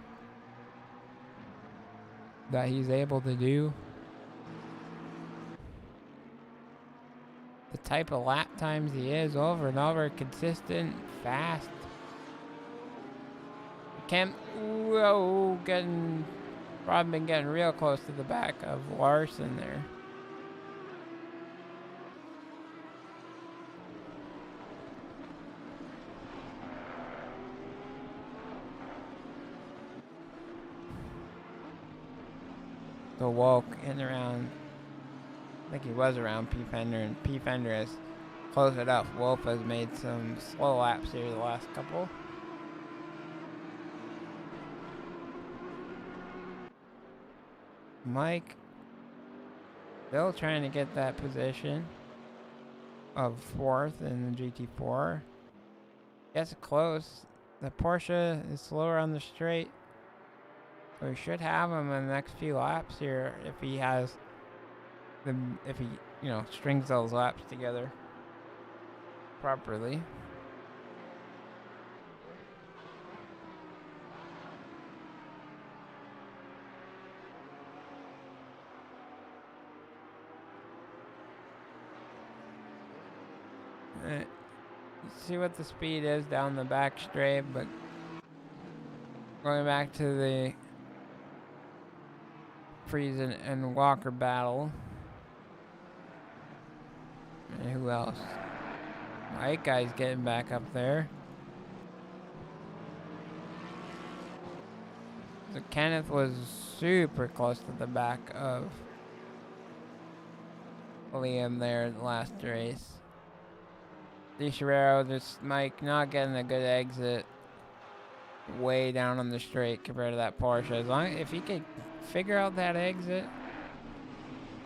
that he's able to do the type of lap times he is, over and over, consistent, fast. Whoa, Rodman getting real close to the back of Larson there. So Wolk in around, I think he was around P Fender, and P Fender has closed it up. Wolf has made some slow laps here the last couple. Mike still trying to get that position of 4th in the GT4. Gets close. The Porsche is slower on the straight. So we should have him in the next few laps here if he has if he, strings those laps together properly. See what the speed is down the back straight, but going back to the Friesen and Walker battle. And who else? White guy's getting back up there. So Kenneth was super close to the back of Liam there in the last race. DeCherrero, just Mike not getting a good exit way down on the straight compared to that Porsche. If he could figure out that exit,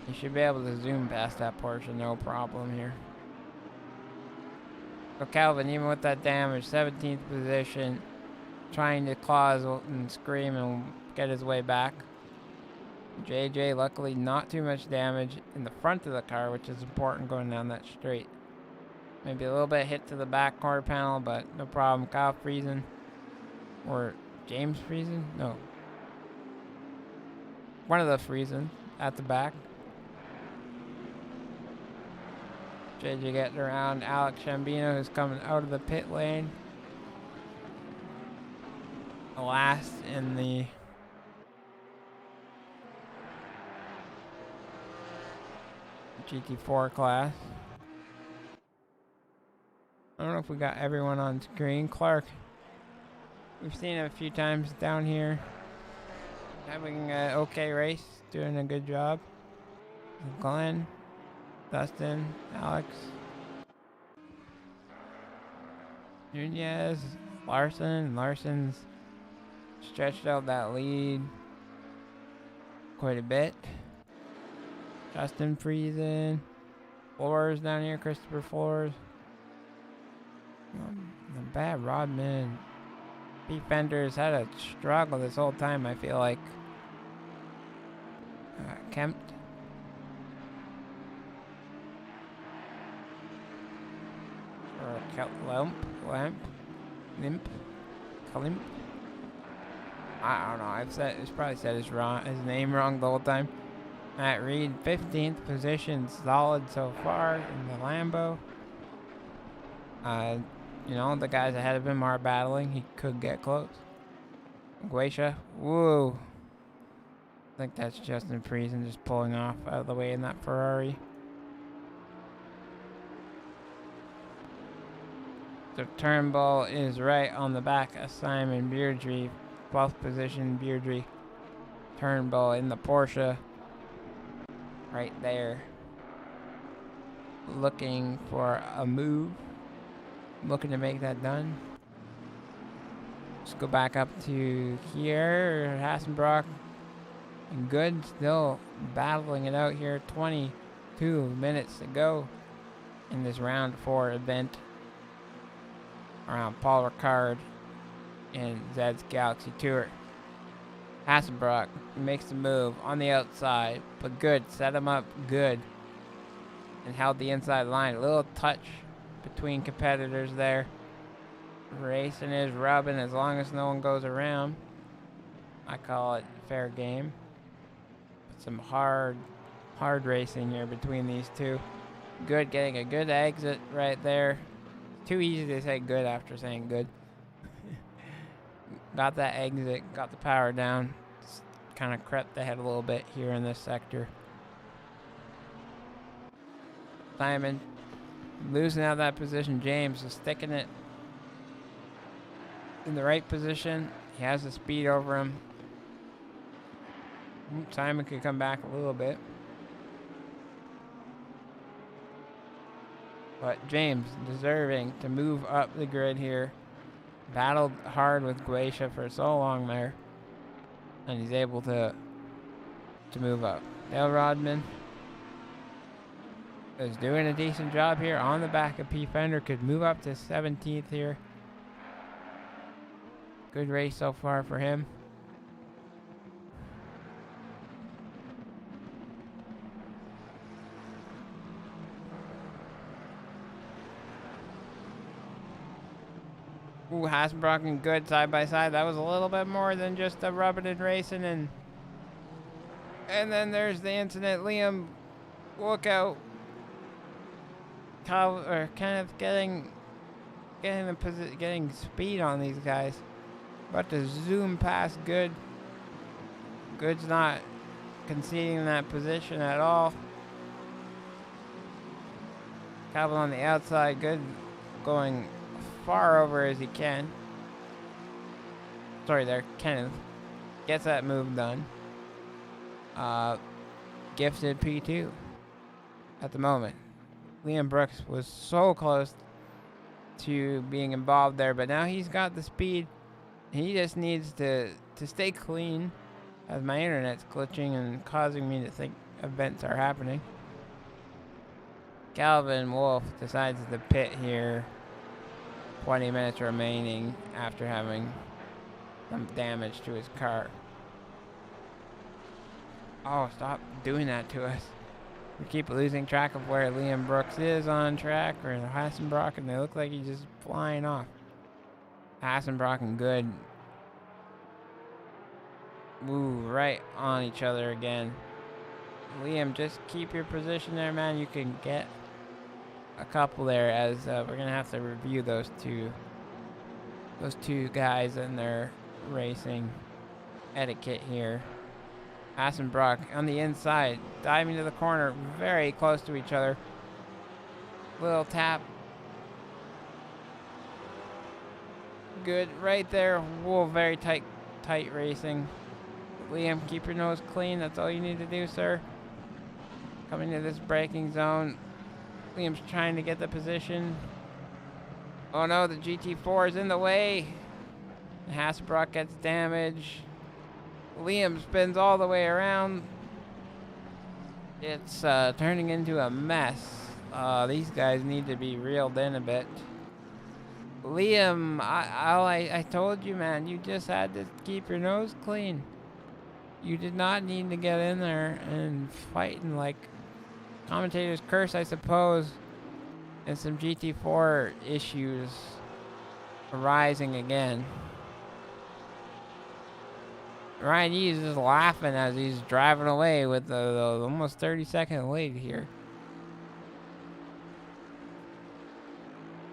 he should be able to zoom past that Porsche, no problem here. So Calvin, even with that damage, 17th position, trying to claws and scream and get his way back. JJ, luckily not too much damage in the front of the car, which is important going down that straight. Maybe a little bit hit to the back quarter panel, but no problem. Kyle Friesen, or James Friesen? No. One of the Friesen at the back. JJ getting around Alex Shambino, who's coming out of the pit lane. Last in the GT4 class. I don't know if we got everyone on screen. Clark, we've seen him a few times down here. Having an okay race, doing a good job. Glenn, Dustin, Alex, Nunez, Larson. Larson's stretched out that lead quite a bit. Justin Friesen, Flores down here, Christopher Flores. Not bad. Rodman. Pete Fender's had a struggle this whole time, I feel like. Kempt. Or Limp. Kalimp. I don't know. It's probably said his name wrong the whole time. Matt Reed, 15th position, solid so far in the Lambo. The guys ahead of him are battling. He could get close. Guacia, whoa. I think that's Justin Friesen just pulling off out of the way in that Ferrari. So Turnbull is right on the back of Simon Beardry. 12th position, Beardry. Turnbull in the Porsche. Right there. Looking for a move. Looking to make that done. Let's go back up to here. Hassenbrock and Good still battling it out here. 22 minutes to go in this round 4 event around Paul Ricard and Zed's Galaxy Tour. Hassenbrock makes the move on the outside, but Good set him up good and held the inside line. A little touch between competitors there. Racing is rubbing as long as no one goes around. I call it fair game. But some hard racing here between these two. Good getting a good exit right there. Too easy to say good after saying good. Got that exit, got the power down. Kind of crept ahead a little bit here in this sector. Simon losing out that position. James is sticking it in the right position. He has the speed over him. Simon could come back a little bit. But James deserving to move up the grid here. Battled hard with Glacia for so long there. And he's able to move up. Dale Rodman is doing a decent job here on the back of P. Fender. Could move up to 17th here. Good race so far for him. Ooh, Hassenbrock and Good side by side. That was a little bit more than just a rubbing and racing. And then there's the incident. Liam, look out. Kenneth getting speed on these guys. About to zoom past Good. Good's not conceding that position at all. Calvin on the outside. Good going far over as he can. Sorry there, Kenneth gets that move done. Gifted P2 at the moment. Liam Brooks was so close to being involved there, but now he's got the speed. He just needs to stay clean, as my internet's glitching and causing me to think events are happening. Calvin Wolf decides to pit here. 20 minutes remaining after having some damage to his car. Oh, stop doing that to us. We keep losing track of where Liam Brooks is on track, or Hassenbrock, and they look like he's just flying off. Hassenbrock and Good. Ooh, right on each other again. Liam, just keep your position there, man. You can get a couple there, as we're gonna have to review those two guys and their racing etiquette here. Hassenbrock on the inside, diving to the corner, very close to each other. Little tap. Good right there. Whoa, very tight racing. Liam, keep your nose clean. That's all you need to do, sir. Coming to this braking zone. Liam's trying to get the position. Oh no, the GT4 is in the way. Hassenbrock gets damage. Liam spins all the way around. It's turning into a mess. These guys need to be reeled in a bit. Liam, I told you, man, you just had to keep your nose clean. You did not need to get in there and fighting like commentators curse, I suppose, and some GT4 issues arising again. Ryan Yee is just laughing as he's driving away with the almost 30-second lead here.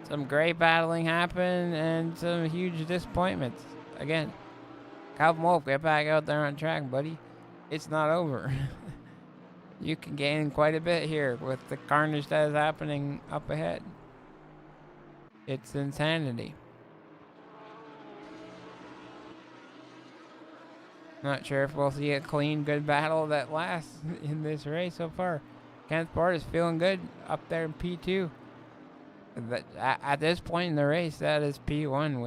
Some great battling happened and some huge disappointments. Again, Calvin Wolf, get back out there on track, buddy. It's not over. You can gain quite a bit here with the carnage that is happening up ahead. It's insanity. Not sure if we'll see a clean, good battle that lasts in this race so far. Kenneth Ford is feeling good up there in P2. But at this point in the race, that is P1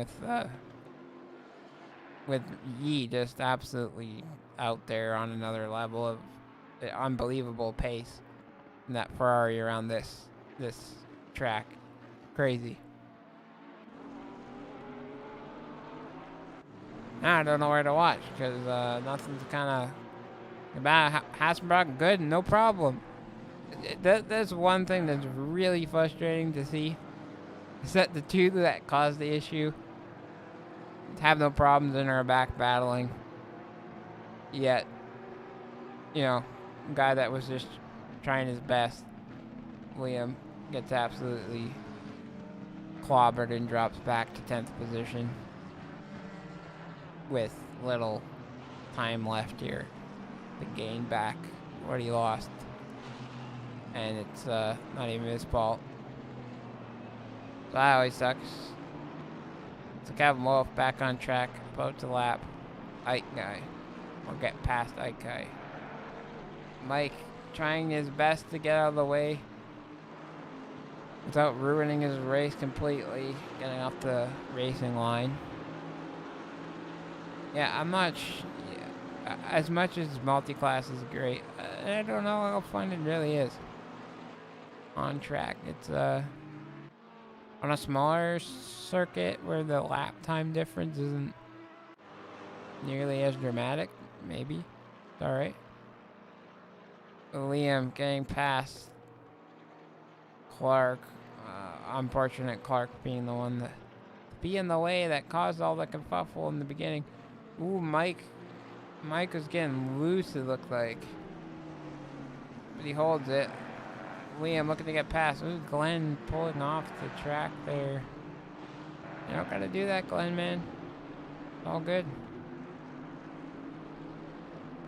with Yee just absolutely out there on another level of unbelievable pace in that Ferrari around this track. Crazy. Now I don't know where to watch because nothing's kind of about. Hassenbrock, good, no problem. That's one thing that's really frustrating to see. Is that the two that caused the issue have no problems and are back battling. Yet, you know, guy that was just trying his best, Liam, gets absolutely clobbered and drops back to 10th position with little time left here to gain back what he lost. And it's not even his fault. So that always sucks. So Calvin Wolf back on track, about to lap Ike Guy. Or get past Ike Guy. Mike trying his best to get out of the way without ruining his race completely, getting off the racing line. Yeah, I'm not as much as multi-class is great, I don't know how fun it really is on track. It's on a smaller circuit where the lap time difference isn't nearly as dramatic. Maybe it's all right. Liam getting past Clark. Unfortunate Clark being the one that be in the way that caused all the kerfuffle in the beginning. Ooh, Mike was getting loose, it looked like, but he holds it. Liam looking to get past. Ooh, Glenn pulling off the track there. You don't gotta do that, Glenn, man. It's all good.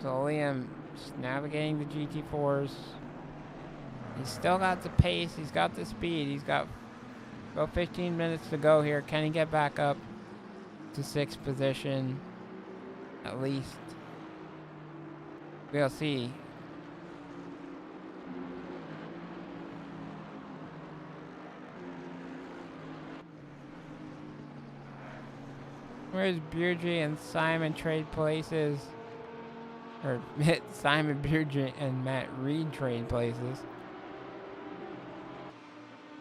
So Liam just navigating the GT4s. He's still got the pace. He's got the speed. He's got about 15 minutes to go here. Can he get back up to 6th position? At least. We'll see. Where's Beardry and Simon trade places? Or Simon Beardry and Matt Reed trade places.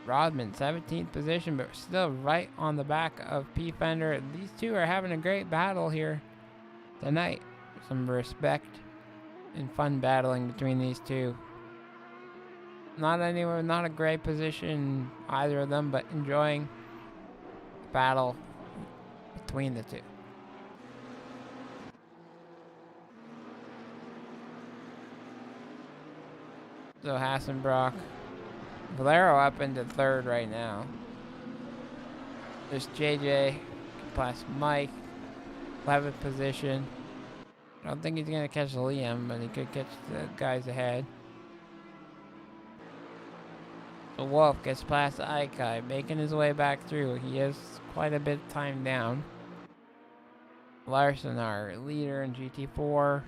Rodman, 17th position, but still right on the back of P. Fender. These two are having a great battle here tonight. Some respect and fun battling between these two. Not a great position, either of them, but enjoying the battle between the two. So Hassenbrock, Valero up into 3rd right now. There's JJ plus Mike, 11th position. I don't think he's gonna catch Liam, but he could catch the guys ahead. So Wolf gets past Aikai, making his way back through. He has quite a bit of time down. Larson, our leader in GT4.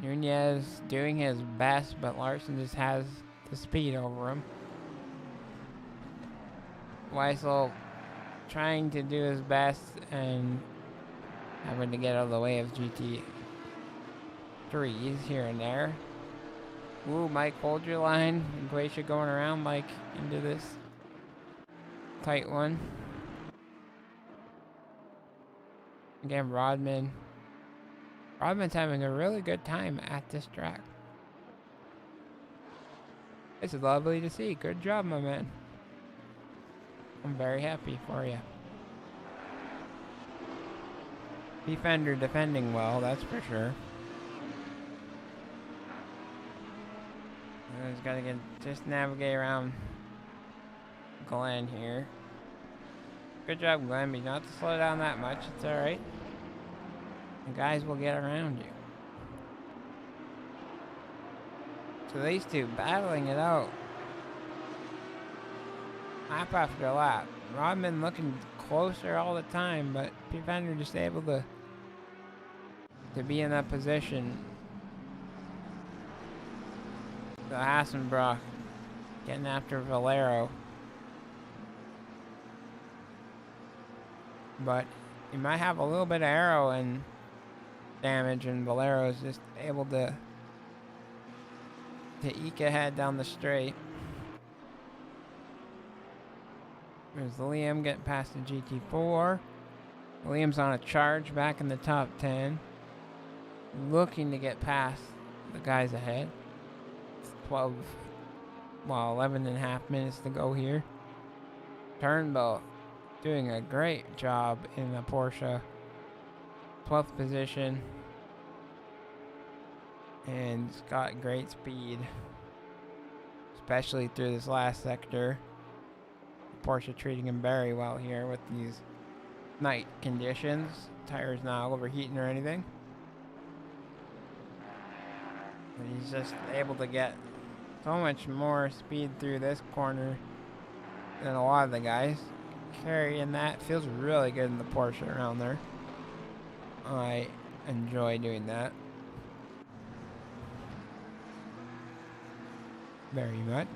Nunez doing his best, but Larson just has the speed over him. Weissel trying to do his best and having to get out of the way of GT3s here and there. Ooh, Mike, hold your line. Glacier going around Mike into this tight one. Again, Rodman's having a really good time at this track. It's lovely to see. Good job, my man. I'm very happy for you. Defender defending well, that's for sure. Just gotta just navigate around Glenn here. Good job, Glenn, but not to slow down that much. It's alright. The guys will get around you. So these two battling it out. Lap after lap. Rodman looking closer all the time, but Defender just able to be in that position. So Hassenbrock getting after Valero. But he might have a little bit of arrow and damage, and Valero is just able to eke ahead down the straight. There's Liam getting past the GT4. Liam's on a charge back in the top 10. Looking to get past the guys ahead. 11 and a half minutes to go here. Turnbull doing a great job in the Porsche. 12th position. And it's got great speed. Especially through this last sector. Porsche treating him very well here with these night conditions. Tires not overheating or anything. And he's just able to get so much more speed through this corner than a lot of the guys. Carrying that feels really good in the Porsche around there. I enjoy doing that. very much.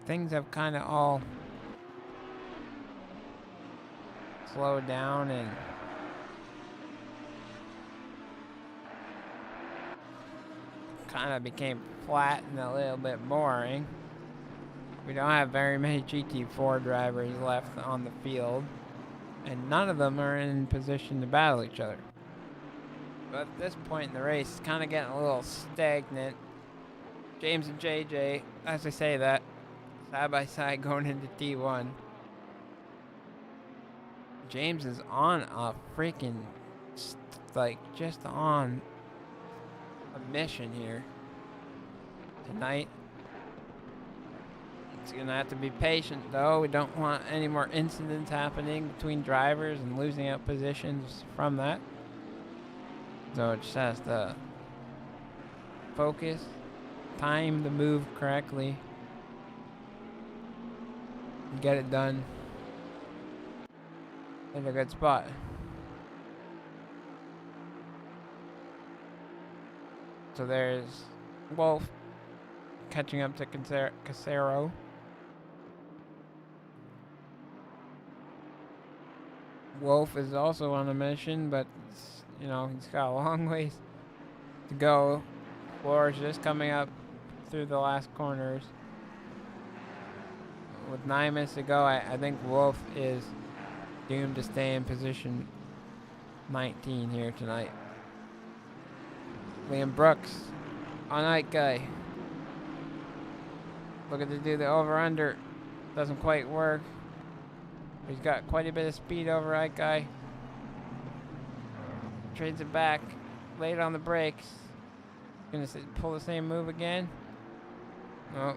Things have kind of all slowed down and kind of became flat and a little bit boring. We don't have very many GT4 drivers left on the field, and none of them are in position to battle each other. But at this point in the race, it's kind of getting a little stagnant. James and JJ, as I say that, side by side going into T1. James is on a freaking, just on a mission here tonight. It's gonna have to be patient though. We don't want any more incidents happening between drivers and losing out positions from that. So it just has to focus, time the move correctly, and get it done in a good spot. So there's Wolf catching up to Casero. Wolf is also on a mission, but you know, he's got a long ways to go. Floor's just coming up through the last corners. With 9 minutes to go, I think Wolf is doomed to stay in position 19 here tonight. Liam Brooks on Ike Guy. Looking to do the over-under. Doesn't quite work. He's got quite a bit of speed over Ike Guy. Trades it back. Late on the brakes. Gonna pull the same move again. No.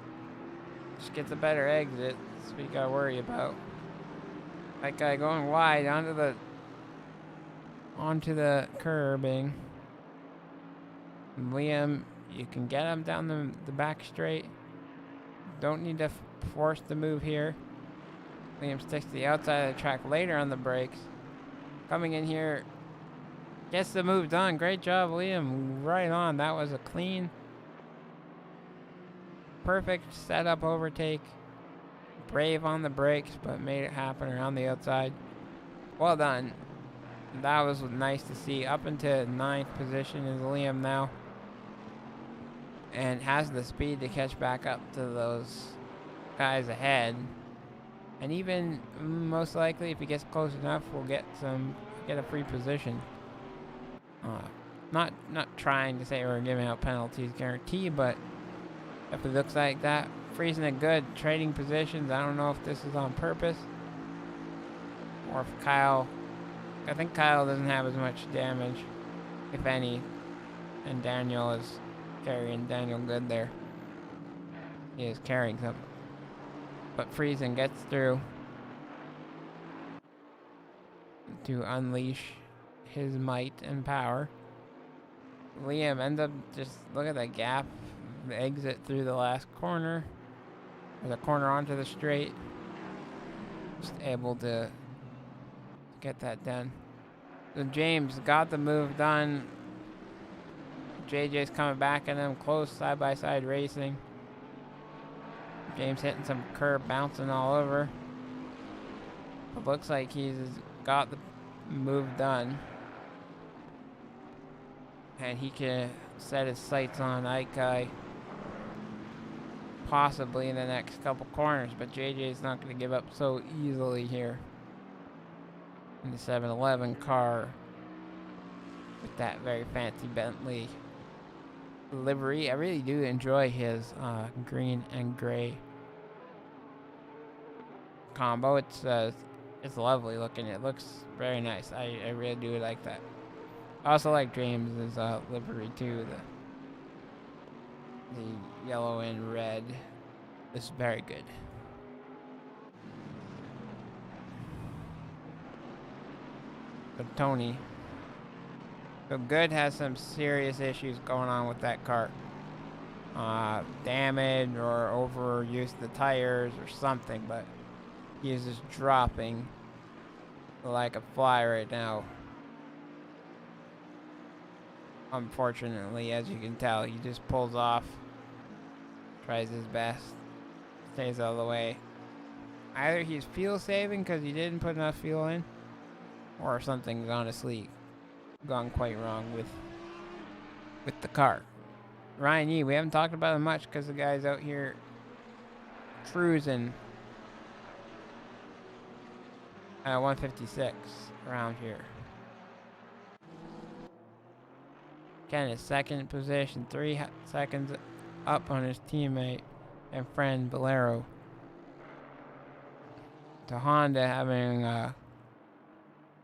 Just gets a better exit. That's what you gotta worry about. Ike Guy going wide onto the curbing. And Liam, you can get him down the back straight. Don't need to force the move here. Liam sticks to the outside of the track later on the brakes. Coming in here, gets the move done. Great job, Liam. Right on. That was a clean, perfect setup overtake. Brave on the brakes, but made it happen around the outside. Well done. That was nice to see. Up into 9th position is Liam now. And has the speed to catch back up to those guys ahead. And even most likely, if he gets close enough, we'll get a free position. Not trying to say we're giving out penalties guarantee, but if it looks like that, freezing a good trading positions. I don't know if this is on purpose or if Kyle. I think Kyle doesn't have as much damage, if any, and Daniel is carrying Daniel good there. He is carrying some. But Friesen gets through to unleash his might and power. Liam ends up just, look at that gap, the exit through the last corner, or the corner onto the straight. Just able to get that done. So James got the move done. JJ's coming back at him, close side-by-side racing. James hitting some curb, bouncing all over. It looks like he's got the move done. And he can set his sights on Ike possibly in the next couple corners, but JJ's not going to give up so easily here. In the 7-Eleven car with that very fancy Bentley livery. I really do enjoy his green and gray combo. It's lovely looking. It looks very nice. I really do like that. I also like James's livery too. The yellow and red is very good. But Tony, so Good has some serious issues going on with that car. Damage or overuse of the tires or something, but he is just dropping like a fly right now. Unfortunately, as you can tell, he just pulls off tries his best, stays out of the way. Either he's fuel saving because he didn't put enough fuel in, or something's honestly gone quite wrong with the car. Ryan Yee, we haven't talked about him much because the guy's out here cruising at 156 around here. Ken is second position, 3 seconds up on his teammate and friend Bolero. To Honda, having a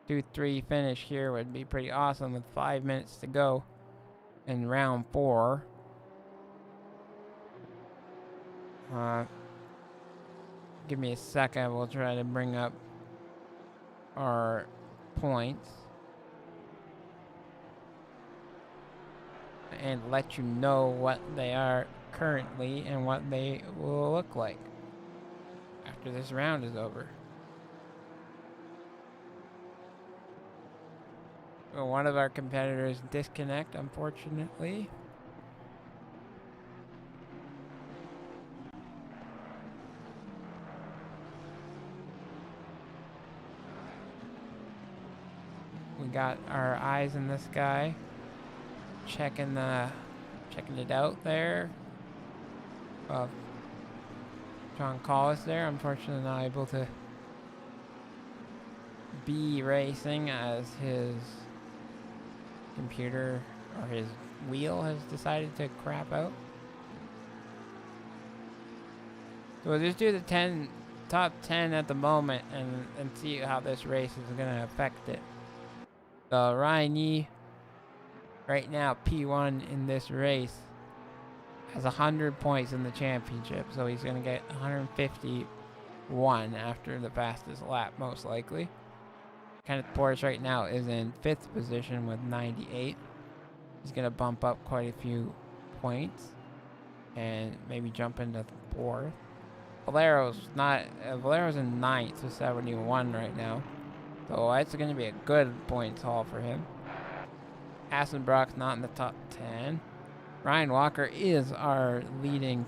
2-3 finish here would be pretty awesome with 5 minutes to go in round 4. Give me a second, we'll try to bring up our points and let you know what they are currently and what they will look like after this round is over. Well, one of our competitors disconnect, unfortunately. We got our eyes on this guy, checking it out there. John Collis there, unfortunately not able to be racing as his computer or his wheel has decided to crap out. So we'll just do the top 10 at the moment and see how this race is going to affect it. So Ryan Yee, right now P1 in this race, has 100 points in the championship, so he's going to get 151 after the fastest lap, most likely. Kenneth Portis right now is in 5th position with 98. He's going to bump up quite a few points and maybe jump into 4th. Valero's in 9th with 71 right now, so that's going to be a good points haul for him. Assenbrock's not in the top 10. Ryan Walker is our leading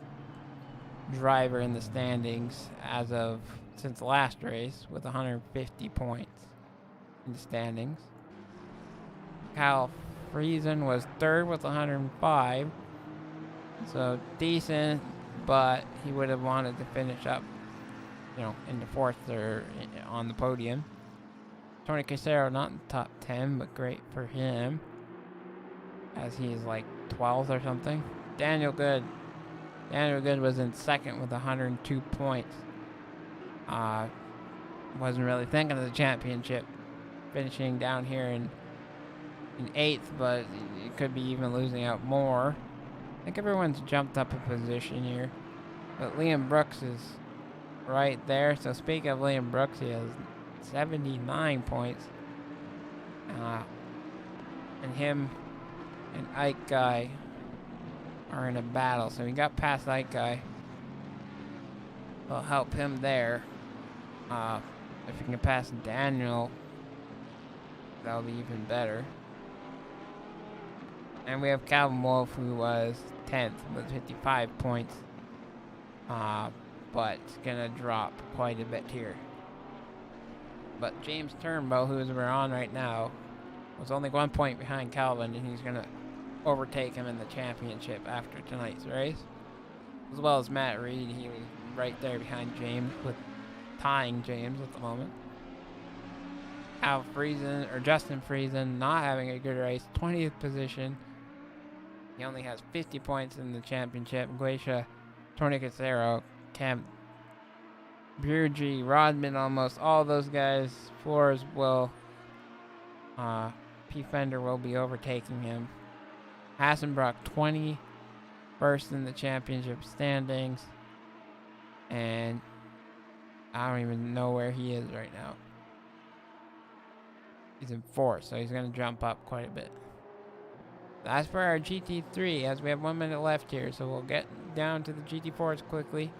driver in the standings since the last race with 150 points in the standings. Kyle Friesen was 3rd with 105, so decent, but he would have wanted to finish up, in the 4th or on the podium. Tony Casero not in the top 10, but great for him, as he's like 12th or something. Daniel Good was in 2nd with 102 points. Wasn't really thinking of the championship, finishing down here in 8th, but it could be even losing out more. I think everyone's jumped up a position here, but Liam Brooks is right there. So speaking of Liam Brooks, he has 79 points, and him and Ike Guy are in a battle. So he got past Ike Guy. Will help him there. If he can pass Daniel, that'll be even better. And we have Calvin Wolf, who was 10th with 55 points, but it's gonna drop quite a bit here. But James Turnbow, who we're on right now, was only 1 point behind Calvin, and he's gonna overtake him in the championship after tonight's race. As well as Matt Reed, he was right there behind James, with tying James at the moment. Justin Friesen not having a good race, 20th position. He only has 50 points in the championship. Glacia, Tony Casero, Cam Burgi, Rodman, almost all those guys. Flores will, P. Fender will be overtaking him. Hassenbrock 21st in the championship standings. And I don't even know where he is right now. He's in 4th, so he's going to jump up quite a bit. As for our GT3, as we have 1 minute left here, so we'll get down to the GT4s quickly.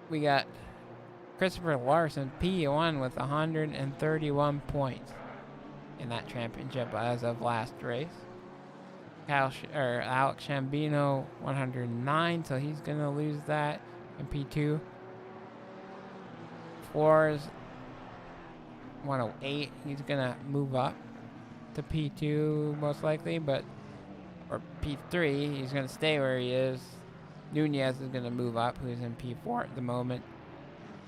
We got Christopher Larson, P1 with 131 points in that championship as of last race. Alex Shambino 109, so he's gonna lose that in P2. Flores 108, he's gonna move up to P2 most likely, or P3, he's gonna stay where he is. Nunez is gonna move up, who's in P4 at the moment.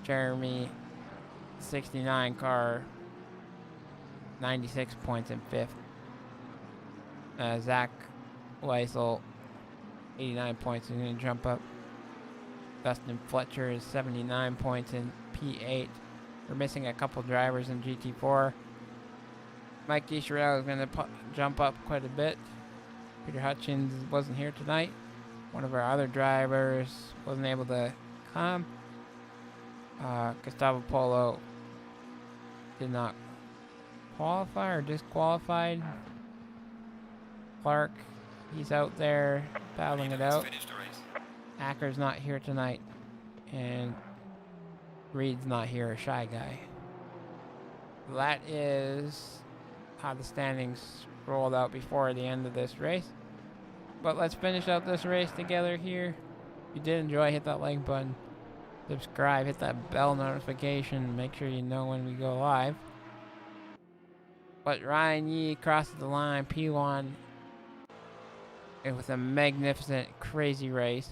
Jeremy 69 car, 96 points in 5th. Zach Weissel, 89 points, is going to jump up. Dustin Fletcher is 79 points in P8. We're missing a couple drivers in GT4. Mike DeSherelle is going to jump up quite a bit. Peter Hutchins wasn't here tonight. One of our other drivers wasn't able to come. Gustavo Polo did not qualify or disqualified. Clark, he's out there battling it out. Acker's not here tonight. And Reed's not here, a shy guy. That is how the standings rolled out before the end of this race. But let's finish out this race together here. If you did enjoy, hit that like button. Subscribe, hit that bell notification. Make sure you know when we go live. But Ryan Yee crosses the line, P1. And with a magnificent, crazy race.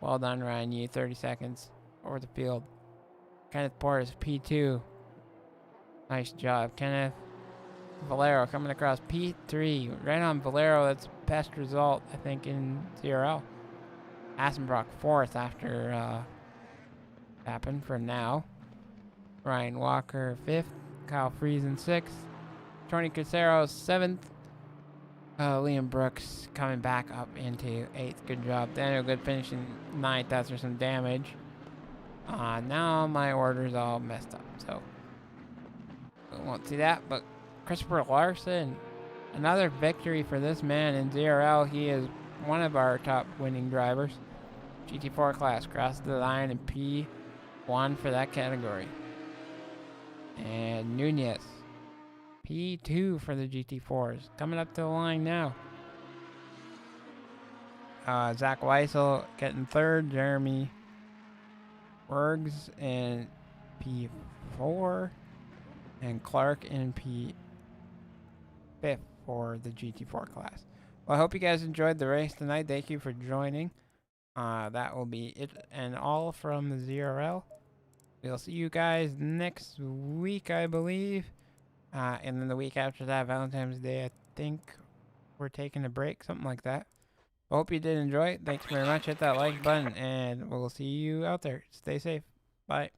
Well done, Ryan Yee. 30 seconds over the field. Kenneth Portis, P2. Nice job, Kenneth. Valero coming across P3. Right on Valero. That's the best result, I think, in ZRL. Assenbrock 4th after happened for now. Ryan Walker 5th. Kyle Friesen 6th. Tony Casero 7th. Liam Brooks coming back up into 8th. Good job. Daniel Good finishing 9th after some damage. Now my order's all messed up, so we won't see that. But Christopher Larson, another victory for this man in ZRL. He is one of our top winning drivers. GT4 class, crossed the line in P1 for that category. And Nunez, P2 for the GT4s. Coming up to the line now. Zach Weissel getting 3rd. Jeremy Bergs in P4. And Clark in P5 for the GT4 class. Well, I hope you guys enjoyed the race tonight. Thank you for joining. That will be it and all from the ZRL. We'll see you guys next week, I believe. And then the week after that, Valentine's Day, I think we're taking a break, something like that. I hope you did enjoy it. Thanks very much. Hit that like button, and we'll see you out there. Stay safe. Bye.